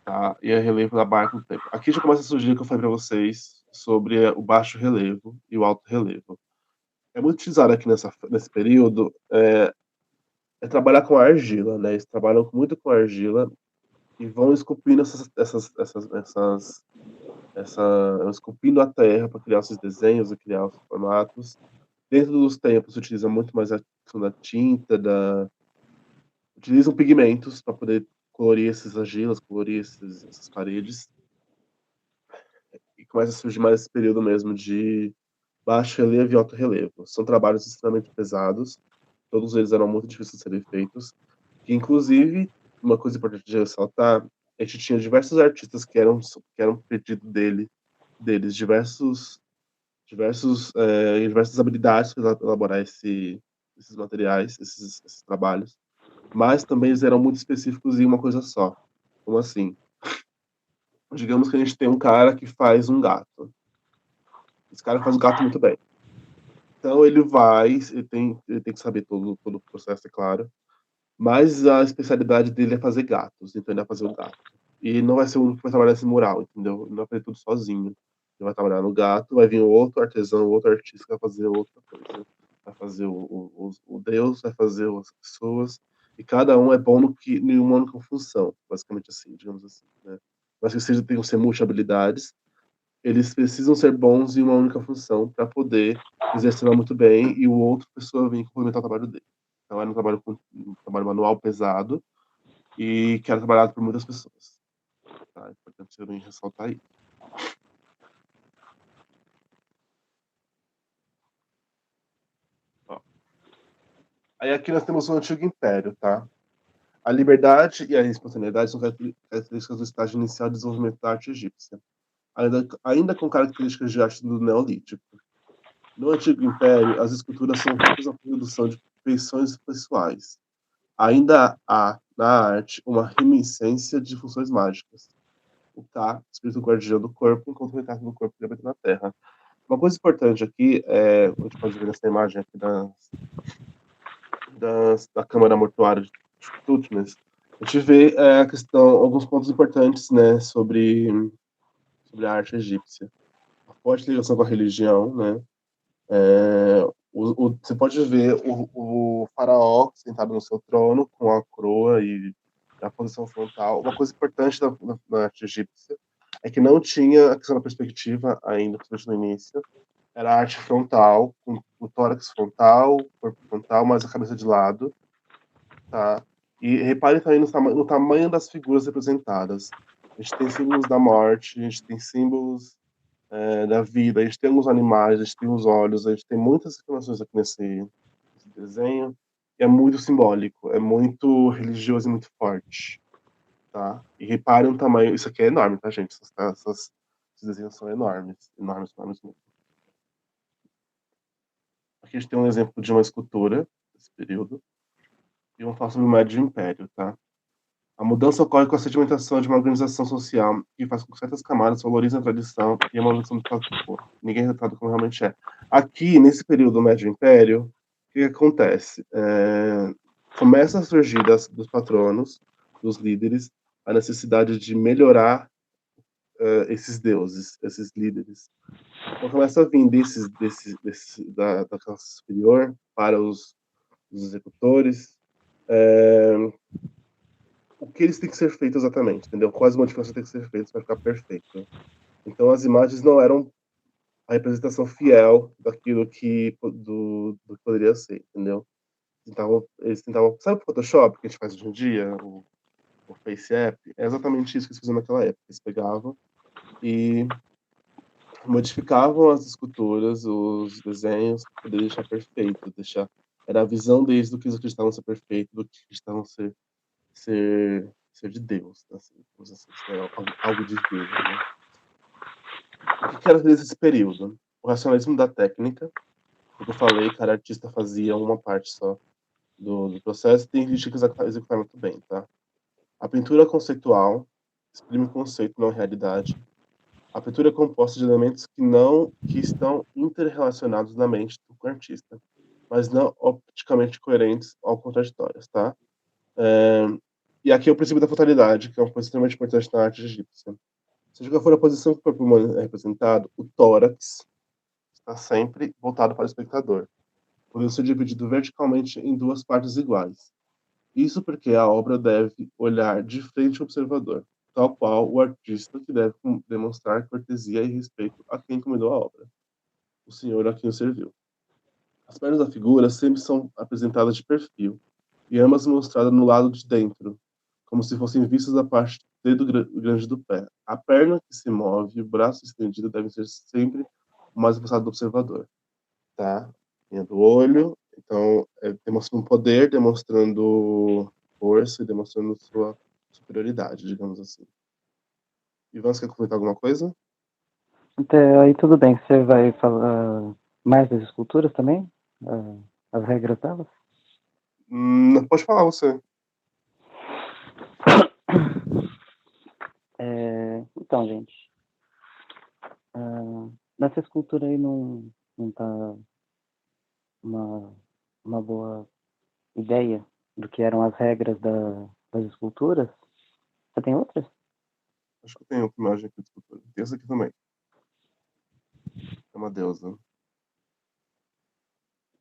tá? E a relevo da barca no tempo. Aqui já começa a surgir o que eu falei para vocês sobre o baixo relevo e o alto relevo. É muito utilizado aqui nesse período trabalhar com argila, né? Eles trabalham muito com argila e vão esculpindo esculpindo a terra para criar esses desenhos e criar os formatos. Dentro dos tempos se utiliza muito mais a questão da tinta, utilizam pigmentos para poder colorir essas argilas, colorir essas paredes. E começa a surgir mais esse período mesmo de baixo relevo e alto relevo. São trabalhos extremamente pesados, todos eles eram muito difíceis de serem feitos, que inclusive, uma coisa importante de ressaltar, a gente tinha diversos artistas que eram pedido deles diversas habilidades para elaborar esses materiais, esses trabalhos, mas também eles eram muito específicos em uma coisa só. Como assim? Digamos que a gente tem um cara que faz um gato. Esse cara faz o gato muito bem. Então ele tem que saber todo o processo, é claro. Mas a especialidade dele é fazer gatos, então ele vai fazer o gato. E não vai ser o único que vai trabalhar nesse mural, entendeu? Ele não vai fazer tudo sozinho. Ele vai trabalhar no gato, vai vir outro artesão, outro artista que vai fazer outra coisa. Vai fazer o Deus, vai fazer as pessoas. E cada um é bom em uma única função, basicamente assim, digamos assim, né? Mas que seja, tenham ser multi-habilidades, eles precisam ser bons em uma única função para poder exercer ela muito bem e o outro pessoa vem complementar o trabalho dele. Então era um trabalho manual pesado e que era trabalhado por muitas pessoas. Tá? É importante eu ressaltar isso. Ó. Aí aqui nós temos o Antigo Império, tá? A liberdade e a espontaneidade são características do estágio inicial de desenvolvimento da arte egípcia, ainda com características de arte do Neolítico. No Antigo Império, as esculturas são feitas à produção de feições pessoais. Ainda há na arte uma reminiscência de funções mágicas. O Ka, espírito guardião do corpo, enquanto o retrato do corpo habita na Terra. Uma coisa importante aqui, a gente pode ver nessa imagem aqui da Câmara Mortuária de Tutmos, a gente vê alguns pontos importantes, né, sobre a arte egípcia. A forte ligação com a religião, né? Você pode ver o faraó sentado no seu trono com a coroa e a posição frontal. Uma coisa importante da arte egípcia é que não tinha a questão da perspectiva ainda, principalmente no início. Era a arte frontal, com o tórax frontal, o corpo frontal, mas a cabeça de lado, tá? E repare também no tamanho das figuras representadas. A gente tem símbolos da morte, a gente tem símbolos da vida. A gente tem alguns animais, a gente tem os olhos, a gente tem muitas informações aqui nesse desenho. E é muito simbólico, é muito religioso e muito forte, tá? E reparem o tamanho, isso aqui é enorme, tá, gente? Esses desenhos são enormes, enormes, enormes mesmo. Aqui a gente tem um exemplo de uma escultura desse período. E vamos falar sobre o Médio Império, tá? A mudança ocorre com a sedimentação de uma organização social que faz com que certas camadas valorizem a tradição e a manutenção do status quo. Ninguém é tratado como realmente é. Aqui, nesse período do Médio Império, o que acontece? Começa a surgir dos patronos, dos líderes, a necessidade de melhorar esses deuses, esses líderes. Então começa a vir da classe superior para os executores, o que eles têm que ser feito exatamente, entendeu? Quais modificações têm que ser feitas para ficar perfeito. Então as imagens não eram a representação fiel daquilo do que poderia ser, entendeu? Eles tentavam, sabe o Photoshop que a gente faz hoje em dia, o Face App? É exatamente isso que eles faziam naquela época. Eles pegavam e modificavam as esculturas, os desenhos, para poder deixar perfeito, era a visão deles do que eles acreditavam ser perfeito, do que acreditavam ser de Deus, assim, vamos assim, ser algo divino, né? O que era nesse período? O racionalismo da técnica, como eu falei, cada artista fazia uma parte só do processo, e tem gente que executar muito bem, tá? A pintura conceitual exprime o conceito, não a realidade. A pintura é composta de elementos que estão interrelacionados na mente do artista, mas não opticamente coerentes ou contraditórias, tá? E aqui é o princípio da fatalidade, que é uma coisa extremamente importante na arte egípcia. Seja qual for a posição que o corpo humano é representado, o tórax está sempre voltado para o espectador, podendo ser dividido verticalmente em duas partes iguais. Isso porque a obra deve olhar de frente ao observador, tal qual o artista que deve demonstrar cortesia e respeito a quem encomendou a obra, o senhor a quem o serviu. As pernas da figura sempre são apresentadas de perfil, e ambas mostradas no lado de dentro, como se fossem vistas da parte do dedo grande do pé. A perna que se move e o braço estendido devem ser sempre o mais afastado do observador, tá? Linha do olho, então, demonstrando poder, demonstrando força e demonstrando sua superioridade, digamos assim. Ivan, você quer comentar alguma coisa? Até aí tudo bem. Você vai falar mais das esculturas também? As regras delas? Pode falar você. Então, gente, nessa escultura aí não tá uma, uma boa ideia do que eram as regras das esculturas? Você tem outras? Acho que eu tenho uma imagem aqui de escultura. Tem essa aqui também. É uma deusa.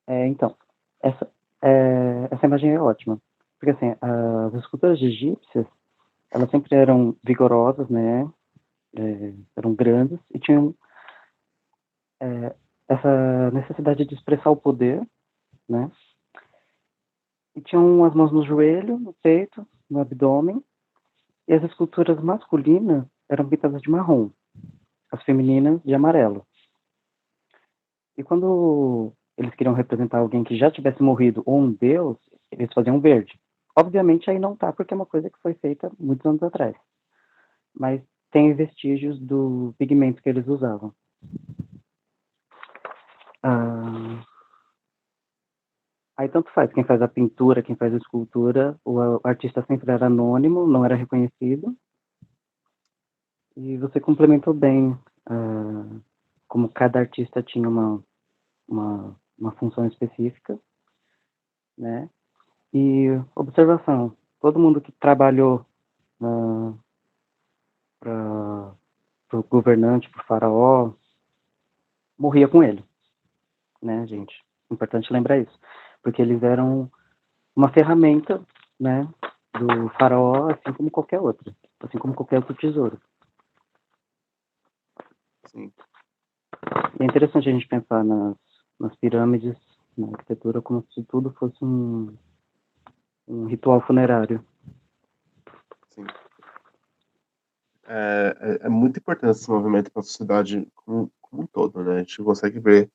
Então, essa, essa imagem é ótima. Porque, assim, as esculturas egípcias, elas sempre eram vigorosas, né? Eram grandes e tinham essa necessidade de expressar o poder, né? E tinham as mãos no joelho, no peito, no abdômen, e as esculturas masculinas eram pintadas de marrom, as femininas de amarelo. E quando eles queriam representar alguém que já tivesse morrido ou um deus, eles faziam verde. Obviamente aí não tá, porque é uma coisa que foi feita muitos anos atrás. Mas tem vestígios do pigmento que eles usavam. Aí tanto faz, quem faz a pintura, quem faz a escultura, o artista sempre era anônimo, não era reconhecido. E você complementou bem como cada artista tinha uma função específica, né? E observação, todo mundo que trabalhou para o governante, para o faraó, morria com ele, né, gente? Importante lembrar isso, porque eles eram uma ferramenta, né, do faraó, assim como qualquer outra, assim como qualquer outro tesouro. Sim. E é interessante a gente pensar nas pirâmides, na arquitetura, como se tudo fosse um ritual funerário. Sim. É muito importante esse movimento para a sociedade como um todo, né? A gente consegue ver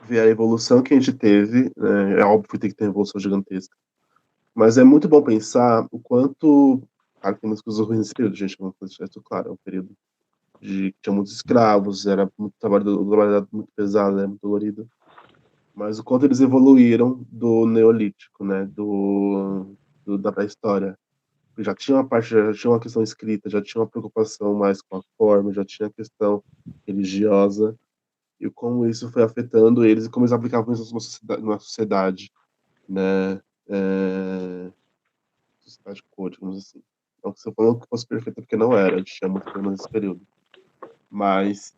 a evolução que a gente teve, né? É óbvio que tem que ter evolução gigantesca, mas é muito bom pensar o quanto, claro que tem muitas coisas ruins nesse período, gente, vamos deixar isso claro, é um período que tinha muitos escravos, era muito trabalho muito pesado, né? Muito dolorido, mas o quanto eles evoluíram do Neolítico, né? Da pré-história. Já tinha uma parte, já tinha uma questão escrita, já tinha uma preocupação mais com a forma, já tinha a questão religiosa, e como isso foi afetando eles e como eles aplicavam isso numa sociedade, né? É, sociedade cor, digamos assim. Não que você falou que fosse perfeita, porque não era, a gente tinha muito problema nesse período. Mas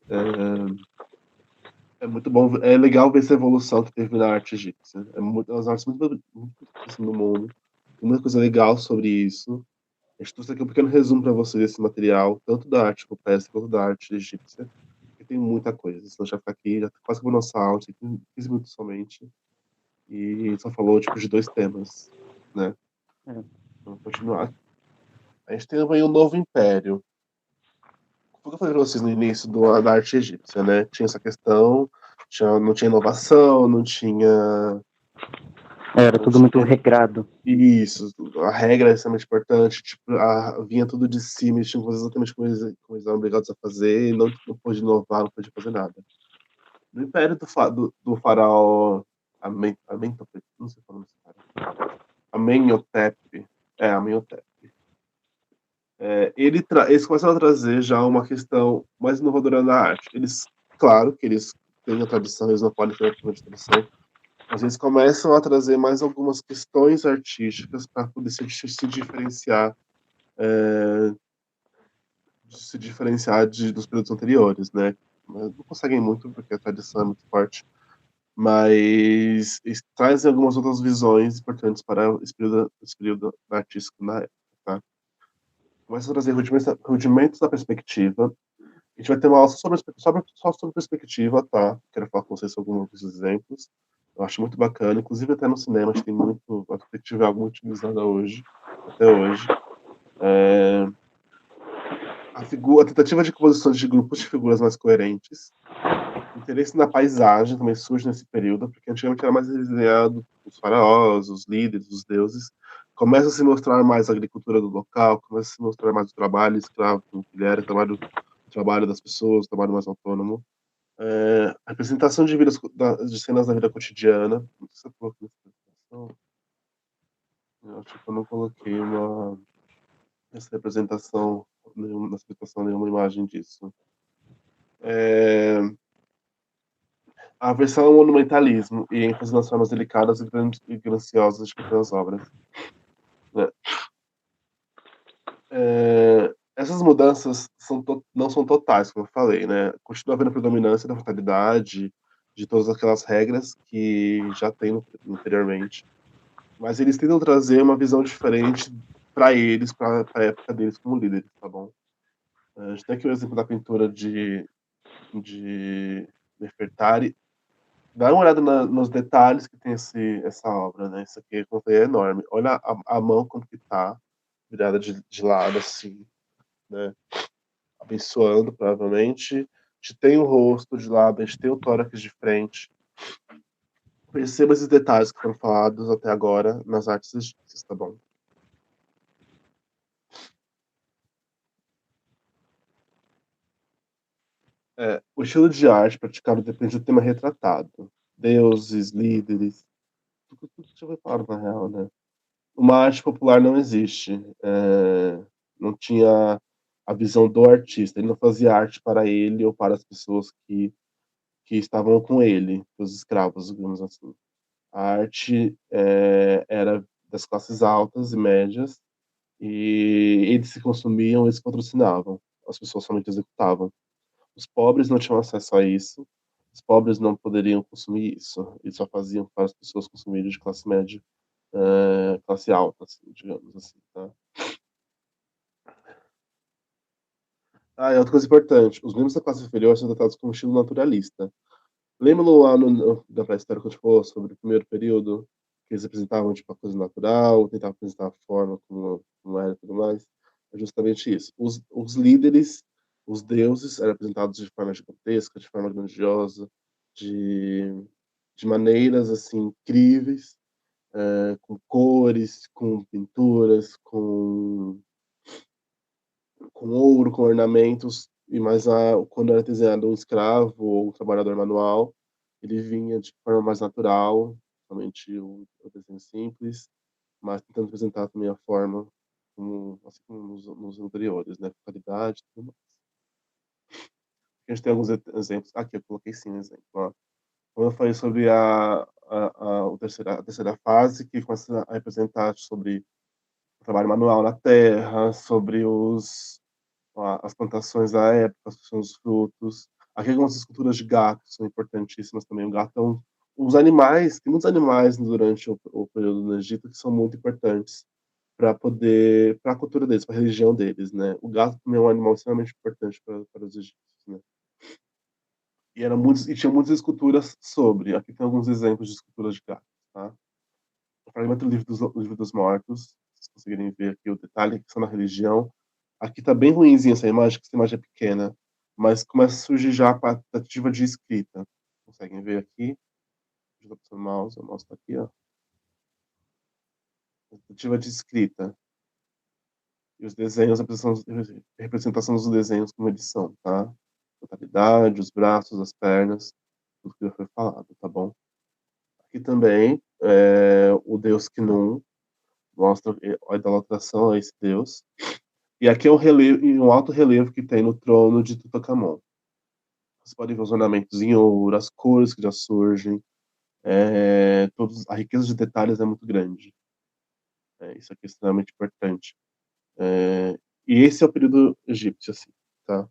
é muito bom, é legal ver essa evolução que teve na arte egípcia. É muito, as artes muito assim, no mundo. Tem muita coisa legal sobre isso. A gente trouxe aqui um pequeno resumo para vocês desse material, tanto da arte rupestre quanto da arte egípcia, porque tem muita coisa. Senão já ficar aqui, já quase que nossa aula, tem 15 minutos somente, e só falou tipo, de 2 temas, né? É. Vamos continuar. A gente tem também o Novo Império. Como eu falei para vocês no início da arte egípcia, né? Tinha essa questão, não tinha inovação, não tinha. Era Não tudo muito tinha regrado. isso, a regra é extremamente importante, tipo, vinha tudo de cima, eles tinham que fazer exatamente como eles eram obrigados a fazer, e não pôde inovar, não pôde fazer nada. No Império do Faraó Amenhotep, não sei falar desse cara, Amenhotep, Amenhotep, eles começaram a trazer já uma questão mais inovadora na arte. Claro que eles têm a tradição, eles não podem ter a tradição, mas eles começam a trazer mais algumas questões artísticas para poder se diferenciar, dos períodos anteriores, né? Não conseguem muito porque a tradição é muito forte, mas eles trazem algumas outras visões importantes para esse período artístico na época, tá? Começa a trazer rudimentos da perspectiva. A gente vai ter uma aula só sobre perspectiva, tá? Quero falar com vocês sobre alguns exemplos. Eu acho muito bacana, inclusive até no cinema, acho que tem muito, a perspectiva é algo muito utilizada hoje, até hoje. A tentativa de composição de grupos de figuras mais coerentes. O interesse na paisagem também surge nesse período, porque antigamente era mais desenhado os faraós, os líderes, os deuses. Começa a se mostrar mais a agricultura do local, começa a se mostrar mais o trabalho escravo, como que ele era, o trabalho das pessoas, o trabalho mais autônomo. A representação de cenas da vida cotidiana. Não sei se eu coloquei nessa apresentação. Eu acho que eu não coloquei essa representação, nessa apresentação, nenhuma imagem disso. A versão é um monumentalismo e ênfase nas formas delicadas e graciosas de pequenas obras, né? Essas mudanças não são totais, como eu falei, né? Continua havendo a predominância da fatalidade, de todas aquelas regras que já tem anteriormente, mas eles tentam trazer uma visão diferente para eles, para a época deles como líderes, tá bom? A gente tem aqui o exemplo da pintura de Nefertari. Dá uma olhada nos detalhes que tem essa obra, né? Isso aqui, como eu falei, é enorme. Olha a mão como que tá, virada de lado, assim, né? Abençoando, provavelmente. A gente tem o rosto de lado, a gente tem o tórax de frente. Perceba esses detalhes que foram falados até agora nas artes egípcias, tá bom? O estilo de arte praticado depende do tema retratado. Deuses, líderes, tudo que já foi falado na real, né? Uma arte popular não existe. Não tinha a visão do artista. Ele não fazia arte para ele ou para as pessoas que estavam com ele, os escravos, digamos assim. A arte era das classes altas e médias e eles se consumiam, eles patrocinavam. As pessoas somente executavam. Os pobres não tinham acesso a isso. Os pobres não poderiam consumir isso. Eles só faziam para as pessoas consumirem de classe média, classe alta, assim, digamos assim, tá? E outra coisa importante, os membros da classe inferior são tratados com um estilo naturalista. Lembra lá da pré-história que a gente falou sobre o primeiro período, que eles representavam tipo, a coisa natural, tentavam apresentar a forma como era e tudo mais? É justamente isso. Os líderes, os deuses, eram apresentados de forma gigantesca, de forma grandiosa, de, de maneiras assim incríveis, com cores, com pinturas, com ouro, com ornamentos, quando era desenhado um escravo ou um trabalhador manual, Ele vinha de forma mais natural, somente o desenho simples, mas tentando apresentar também a forma como, assim como nos anteriores, né? Qualidade e tudo mais. A gente tem alguns exemplos. Aqui, eu coloquei sim um exemplo. Ó. Quando eu falei sobre a terceira fase, que começa a representar sobre o trabalho manual na terra, sobre as plantações da época, os frutos. Aqui algumas esculturas de gato são importantíssimas também. O gato é os animais, tem muitos animais durante o período no Egito que são muito importantes para a cultura deles, para a religião deles, né? O gato também é um animal extremamente importante para os egípcios, né? E tinha muitas esculturas sobre. Aqui tem alguns exemplos de esculturas de gato, tá? O fragmento do livro dos mortos, vocês conseguirem ver aqui o detalhe que são na religião. Aqui tá bem ruimzinha essa imagem, que essa imagem é pequena, mas começa a surgir já a tentativa de escrita. Conseguem ver aqui? Deixa eu passar o mouse tá aqui, ó. Tentativa de escrita. E os desenhos, a representação dos desenhos como edição, tá? Totalidade, os braços, as pernas, tudo que já foi falado, tá bom? Aqui também, o deus Khnum mostra a idolatração a esse deus. E aqui é um alto relevo que tem no trono de Tutankhamon. Vocês podem ver os ornamentos em ouro, as cores que já surgem, a riqueza de detalhes é muito grande. Isso aqui é extremamente importante. É, e esse é o período egípcio, assim, tá?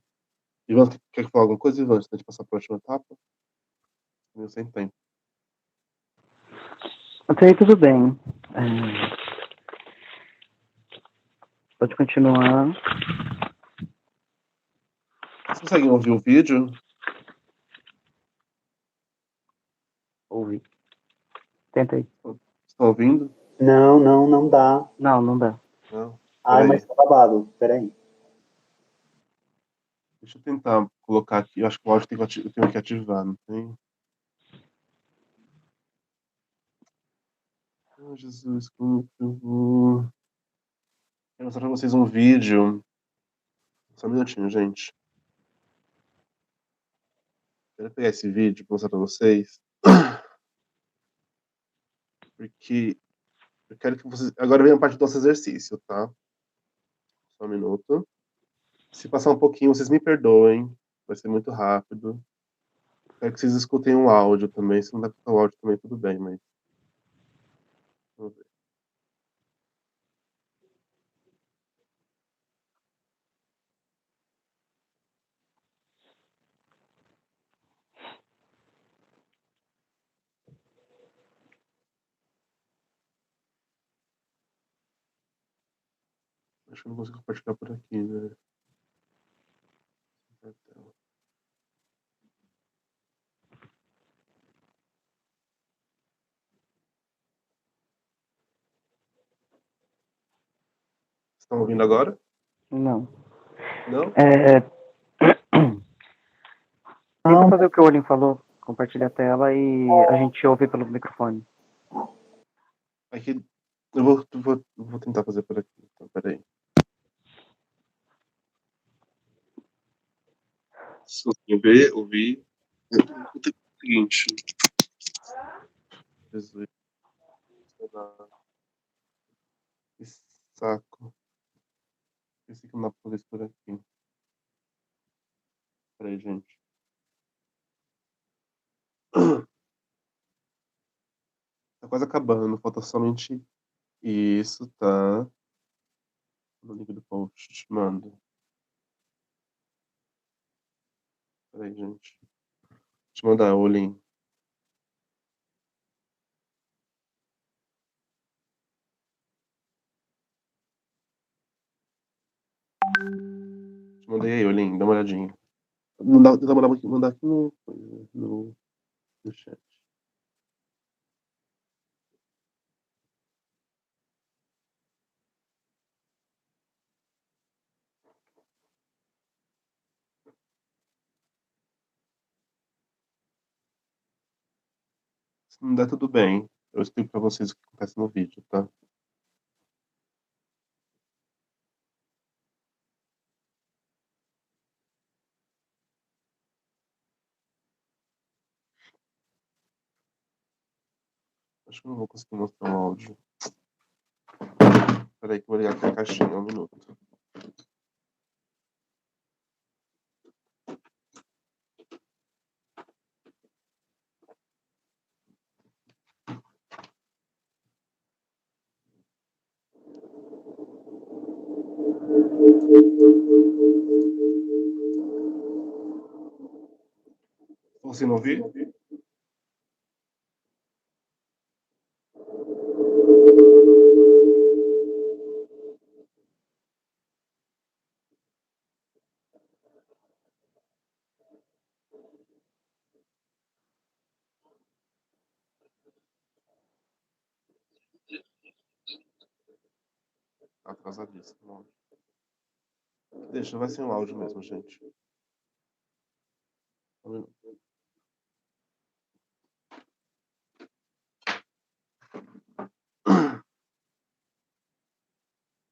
Ivan, quer falar alguma coisa, Ivan, antes de passar para a última etapa? Eu sem tempo. Até aí tudo bem. É, pode continuar. Vocês conseguem ouvir o vídeo? Ouvi. Tenta aí. Estão ouvindo? Não, não, não dá. Não, não dá. Não? Ai, mas Peraí. tá babado. Peraí. Deixa eu tentar colocar aqui. Eu acho que o áudio eu tenho que ativar, não tem? Oh, Jesus, como que eu vou... Quero mostrar pra vocês um vídeo. Só um minutinho, gente. Quero pegar esse vídeo pra mostrar pra vocês. Porque eu quero que vocês... Agora vem a parte do nosso exercício, tá? Só um minuto. Se passar um pouquinho, vocês me perdoem. Vai ser muito rápido. Quero que vocês escutem o áudio também. Se não dá pra escutar o áudio também, tudo bem, mas... Vamos ver. Acho que eu não consigo compartilhar por aqui, né? Estão ouvindo agora? Não. Não? É, tenta Não, fazer o que o Olin falou. Compartilha a tela e a gente ouve pelo microfone. Aqui, vou tentar fazer por aqui. Então, peraí. Se você ver, ouvir. O seguinte. Jesus. Que saco. Pensei que não dá pra fazer isso por aqui. Peraí, gente. Tá quase acabando. Falta somente isso, tá? No link do post. Manda. Peraí, gente. Deixa eu mandar o link. Te mandei aí o link. Dá uma olhadinha. Não dá, dá uma olhada mandar aqui no chat. Se não der, tudo bem. Eu explico pra vocês o que acontece no vídeo, tá? Acho que eu não vou conseguir mostrar o áudio. Peraí que eu vou ligar aqui a caixinha, 1 minuto. Você não ouvir? Tá atrasadíssimo. Deixa, vai sem o áudio mesmo, gente. 1 minuto.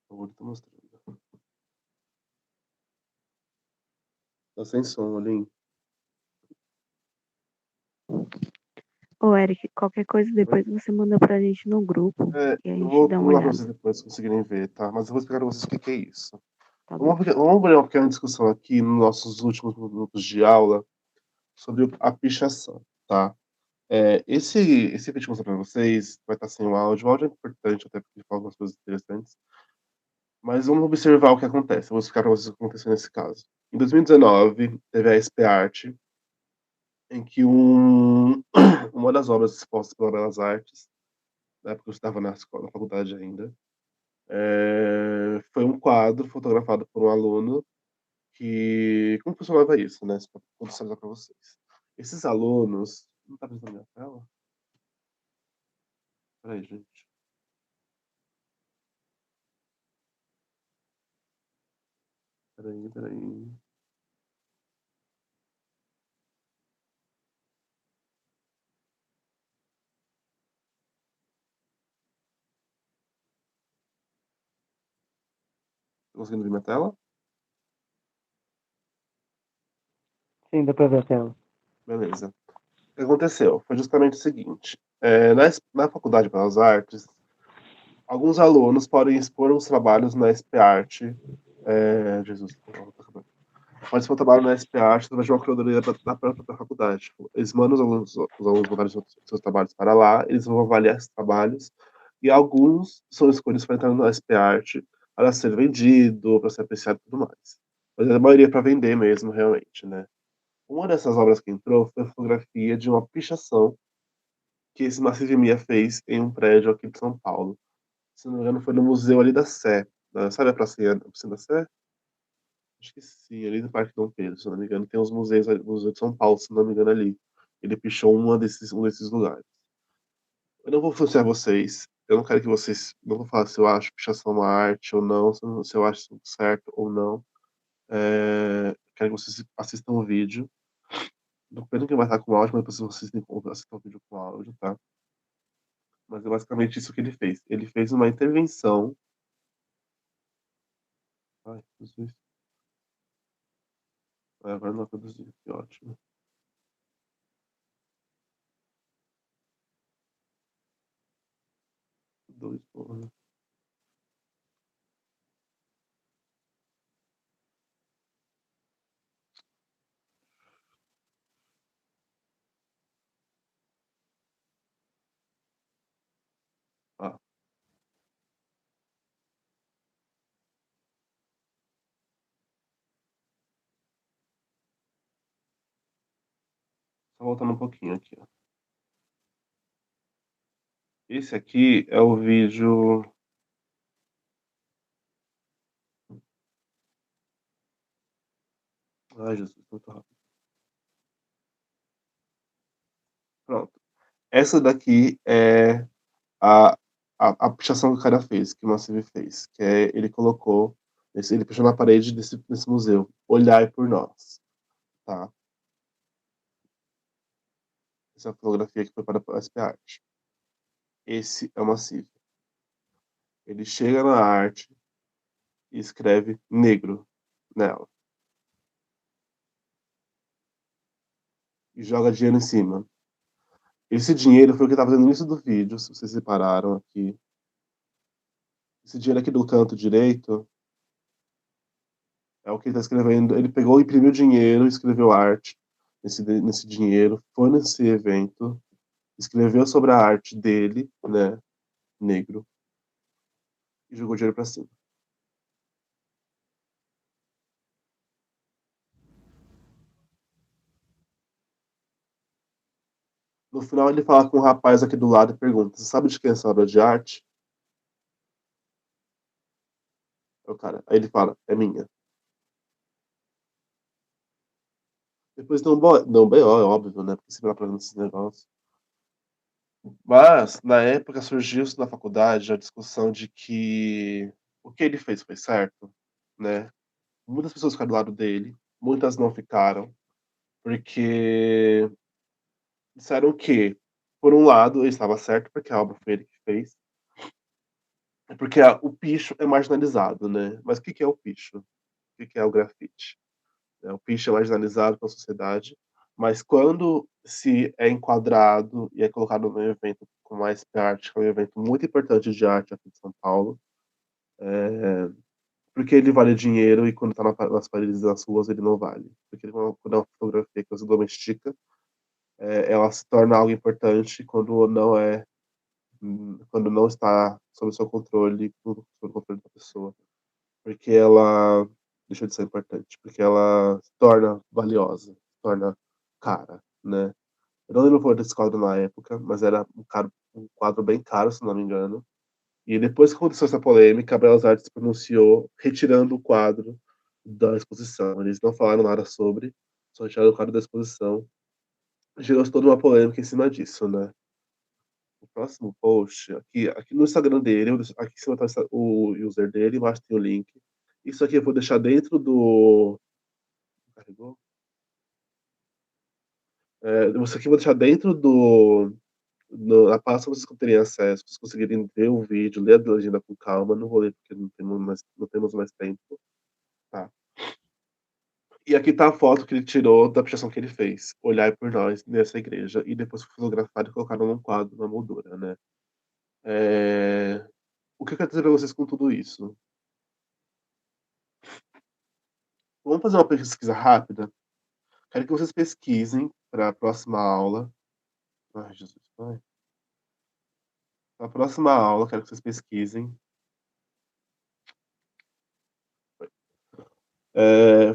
O áudio tá mostrando. Tá sem som, Aline. Ô, Eric, qualquer coisa depois você manda pra gente no grupo, que a Eu gente vou dá uma mandar pra olhada, vocês depois, se conseguirem ver, tá? Mas eu vou explicar pra vocês o que é isso. tá bom? Vamos abrir uma pequena discussão aqui nos nossos últimos minutos de aula sobre a pichação, tá? Esse vídeo que eu vou mostrar pra vocês vai estar sem o áudio. O áudio é importante, até porque ele fala algumas coisas interessantes. Mas vamos observar o que acontece. Eu vou explicar para vocês o que aconteceu nesse caso. Em 2019, teve a SP Arte, em que uma das obras expostas pela Belas Artes, na época eu estava na escola, na faculdade ainda, foi um quadro fotografado por um aluno que... Como funcionava isso, né? Vou contextualizar para vocês. Esses alunos... Não está vendo a minha tela? Peraí, gente. Peraí. Tá conseguindo ver minha tela? Sim, dá pra ver a tela. Beleza. O que aconteceu? Foi justamente o seguinte. Na Faculdade de Belas Artes, alguns alunos podem expor os trabalhos na SP Arte. Jesus, pode expor o trabalho na SP Arte através de uma curadoria da própria faculdade. Tipo, eles mandam os alunos mandarem seus trabalhos para lá, eles vão avaliar esses trabalhos, e alguns são escolhidos para entrar na SP Arte para ser vendido, para ser apreciado e tudo mais. Mas a maioria é para vender mesmo, realmente, né? Uma dessas obras que entrou foi a fotografia de uma pichação que esse Massive Mia fez em um prédio aqui de São Paulo. Se não me engano, foi no museu ali da Sé. Sabe a pracinha da Sé? Acho que sim, ali no Parque Dom Pedro, se não me engano. Tem uns museus, museu de São Paulo, se não me engano, ali. Ele pichou um desses lugares. Eu não vou influenciar vocês. Eu não quero que vocês... Não vou falar se eu acho pichação uma arte ou não, se eu acho certo ou não. Quero que vocês assistam o vídeo. Depende que vai estar com áudio, mas depois vocês têm que assistir o vídeo com áudio, tá? Mas é basicamente isso que ele fez. Ele fez uma intervenção. Ai, Jesus. Agora não produziu, que ótimo. Dois, porra. Ah, só voltando um pouquinho aqui, ó. Esse aqui é o vídeo. Ai, Jesus, muito rápido. Pronto. Essa daqui é a, a pichação que o cara fez, que o Massive fez. Que é, ele colocou. Ele pichou na parede desse museu. Olhai por nós. Tá? Essa é a fotografia que foi para a SP Arte. Esse é o Massive. Ele chega na arte e escreve negro nela. E joga dinheiro em cima. Esse dinheiro foi o que estava no início do vídeo, se vocês separaram aqui. Esse dinheiro aqui do canto direito é o que ele está escrevendo. Ele pegou, imprimiu dinheiro, escreveu arte nesse dinheiro, foi nesse evento, escreveu sobre a arte dele, né, negro, e jogou dinheiro pra cima. No final ele fala com um rapaz aqui do lado e pergunta: você sabe de quem é essa obra de arte? Aí o cara, aí ele fala: é minha. Depois dão BO, é óbvio, né? Porque você vai aprendendo esses negócios. Mas, na época, surgiu na faculdade a discussão de que o que ele fez foi certo, né? Muitas pessoas ficaram do lado dele, muitas não ficaram, porque disseram que, por um lado, ele estava certo, porque a obra foi ele que fez, porque o picho é marginalizado, né? Mas o que é o picho? O que é o grafite? O picho é marginalizado pela sociedade, mas quando se é enquadrado e é colocado num evento com mais arte, que é um evento muito importante de arte aqui de São Paulo, porque ele vale dinheiro e quando está nas paredes das ruas ele não vale. Porque quando é uma fotografia que você domestica, ela se torna algo importante quando não está sob o seu controle, sob o controle da pessoa. Porque ela deixa de ser importante, porque ela se torna valiosa, se torna cara, né? Eu não lembro o valor desse quadro na época, mas era um quadro bem caro, se não me engano. E depois que aconteceu essa polêmica, a Belas Artes se pronunciou retirando o quadro da exposição. Eles não falaram nada sobre, só retiraram o quadro da exposição. Gerou toda uma polêmica em cima disso, né? O próximo post, aqui no Instagram dele, aqui em cima tá o user dele, embaixo tem o link. Isso aqui eu vou deixar dentro do. Carregou? Isso aqui eu vou deixar dentro na pasta vocês terem acesso, vocês conseguirem ver o vídeo, ler a legenda com calma. Não vou ler porque não temos mais tempo. Tá. E aqui tá a foto que ele tirou da pichação que ele fez. Olhai por nós nessa igreja. E depois foi fotografado e colocado num quadro, na moldura, né? O que eu quero dizer pra vocês com tudo isso? Vamos fazer uma pesquisa rápida? Quero que vocês pesquisem para a próxima aula. Ai, Jesus. Ai. Na próxima aula, quero que vocês pesquisem.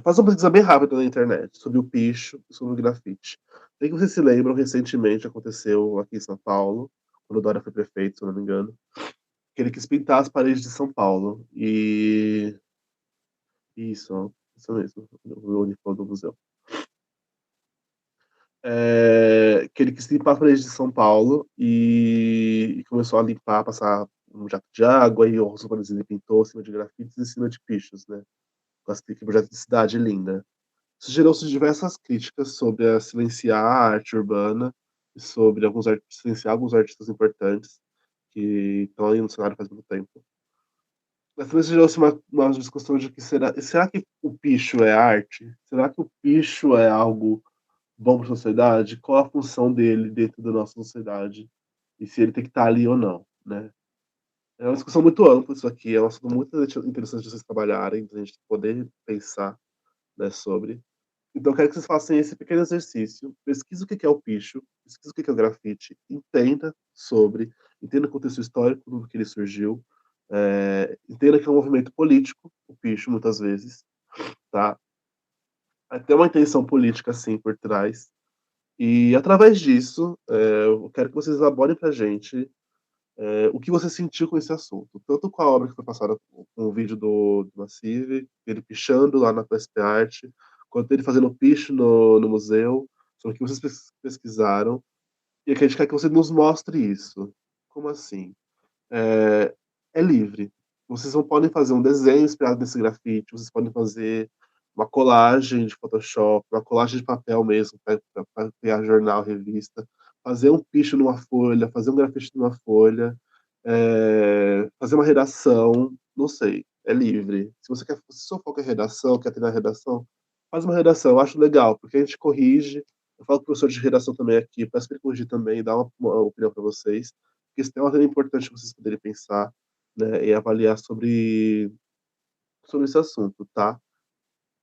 Faça uma pesquisa bem rápida na internet sobre o picho e sobre o grafite. Sei que vocês se lembram, recentemente aconteceu aqui em São Paulo, quando o Dória foi prefeito, se eu não me engano, que ele quis pintar as paredes de São Paulo. E. Isso mesmo, o uniforme do museu. Que ele quis limpar as paredes de São Paulo e começou a limpar, passar um jato de água e o Rosa ele pintou em cima de grafites e em cima de pichos, né? Com aquele projeto de cidade linda. Isso gerou-se diversas críticas sobre a silenciar a arte urbana e sobre silenciar alguns artistas importantes que estão aí no cenário faz muito tempo. Mas também gerou-se uma discussão de que será que o picho é arte? Será que o picho é algo bom para a sociedade? Qual a função dele dentro da nossa sociedade? E se ele tem que estar ali ou não, né? É uma discussão muito ampla isso aqui, é um assunto muito interessante de vocês trabalharem, de a gente poder pensar, né, sobre. Então, eu quero que vocês façam esse pequeno exercício. Pesquise o que é o picho, pesquise o que é o grafite, entenda o contexto histórico do que ele surgiu, entenda que é um movimento político, o picho, muitas vezes, tá? Tem uma intenção política, sim, por trás. E, através disso, eu quero que vocês elaborem pra gente o que você sentiu com esse assunto. Tanto com a obra que foi passada com o vídeo do Massive, ele pichando lá na PSP Art, quanto ele fazendo picho no museu, sobre o que vocês pesquisaram. E aqui a gente quer que você nos mostre isso. Como assim? É, é livre. Vocês não podem fazer um desenho inspirado nesse grafite, vocês podem fazer uma colagem de Photoshop, uma colagem de papel mesmo, para criar jornal, revista, fazer um picho numa folha, fazer um grafite numa folha, fazer uma redação, não sei, é livre. Se seu foco é redação, quer treinar redação, faz uma redação, eu acho legal, porque a gente corrige, Eu falo com o professor de redação também aqui, peço para ele corrigir também e dar uma opinião para vocês, porque esse tema é importante para vocês poderem pensar, né, e avaliar sobre esse assunto, tá?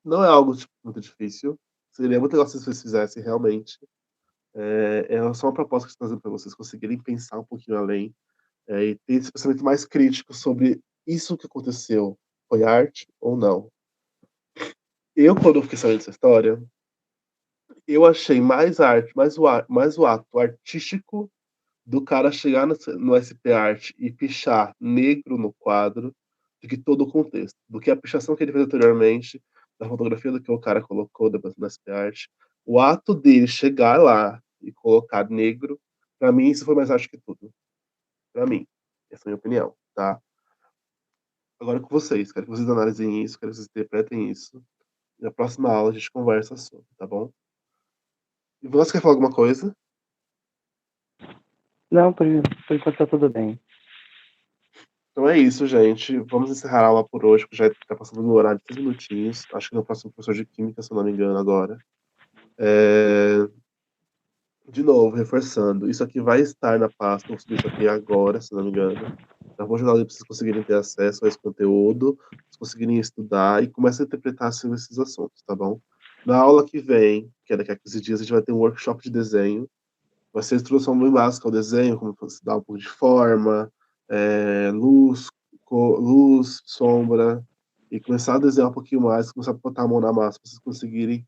Não é algo tipo, muito difícil, seria muito legal se vocês fizessem realmente. É só uma proposta que eu estou fazendo para vocês conseguirem pensar um pouquinho além, e ter esse pensamento mais crítico sobre isso que aconteceu, foi arte ou não. Eu, quando fiquei sabendo dessa história, eu achei mais arte, mais o ato artístico do cara chegar no SP Art e pichar negro no quadro do que todo o contexto. Do que a pichação que ele fez anteriormente, da fotografia do que o cara colocou depois no SP Art. O ato dele chegar lá e colocar negro, pra mim isso foi mais arte que tudo. Pra mim. Essa é a minha opinião, tá? Agora é com vocês. Quero que vocês analisem isso, quero que vocês interpretem isso. E na próxima aula a gente conversa sobre, tá bom? E você quer falar alguma coisa? Não, por enquanto tá tudo bem. Então é isso, gente. Vamos encerrar a aula por hoje, porque já está passando no horário de 3 minutinhos. Acho que no próximo professor de Química, se eu não me engano, agora. De novo, reforçando, isso aqui vai estar na pasta, eu vou subir isso aqui agora, se não me engano. Já vou jogar ali para vocês conseguirem ter acesso a esse conteúdo, vocês conseguirem estudar e começar a interpretar sobre esses assuntos, tá bom? Na aula que vem, que é daqui a 15 dias, a gente vai ter um workshop de desenho. Vai ser a introdução bem básica ao desenho, como se dá um pouco de forma, luz, luz, sombra, e começar a desenhar um pouquinho mais, começar a botar a mão na massa, para vocês conseguirem.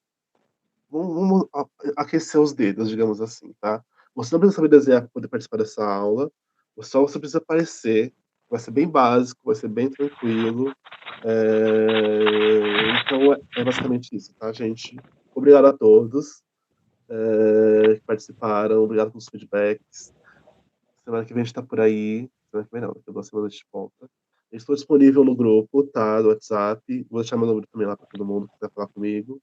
Vamos aquecer os dedos, digamos assim, tá? Você não precisa saber desenhar para poder participar dessa aula, você precisa aparecer, vai ser bem básico, vai ser bem tranquilo. Então é basicamente isso, tá, gente? Obrigado a todos que participaram, obrigado pelos feedbacks. Semana que vem a gente tá por aí. Semana que vem não, daqui a 2 semanas de volta. Eu estou disponível no grupo, tá? Do WhatsApp. Vou deixar meu número também lá para todo mundo que quiser falar comigo.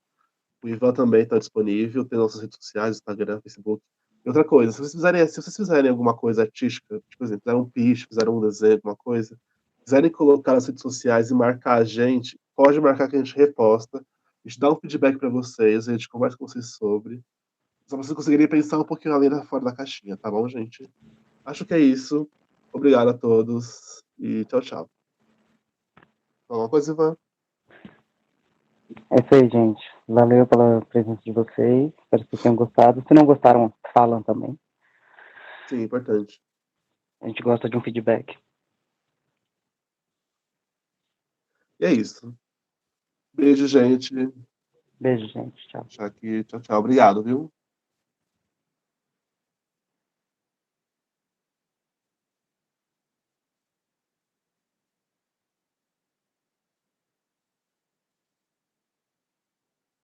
O Ivan também está disponível, tem nossas redes sociais, Instagram, Facebook. E outra coisa, se vocês fizerem alguma coisa artística, tipo, por exemplo, fizeram um piche, fizeram um desenho, alguma coisa, quiserem colocar nas redes sociais e marcar a gente, pode marcar que a gente reposta, a gente dá um feedback para vocês, a gente conversa com vocês sobre, só pra vocês conseguirem pensar um pouquinho além fora da caixinha, tá bom, gente? Acho que é isso. Obrigado a todos e tchau, tchau. Alguma coisa, Ivan? É isso aí, gente. Valeu pela presença de vocês. Espero que vocês tenham gostado. Se não gostaram, falam também. Sim, importante. A gente gosta de um feedback. E é isso. Beijo, gente. Beijo, gente. Tchau. Tchau, tchau. Obrigado, viu?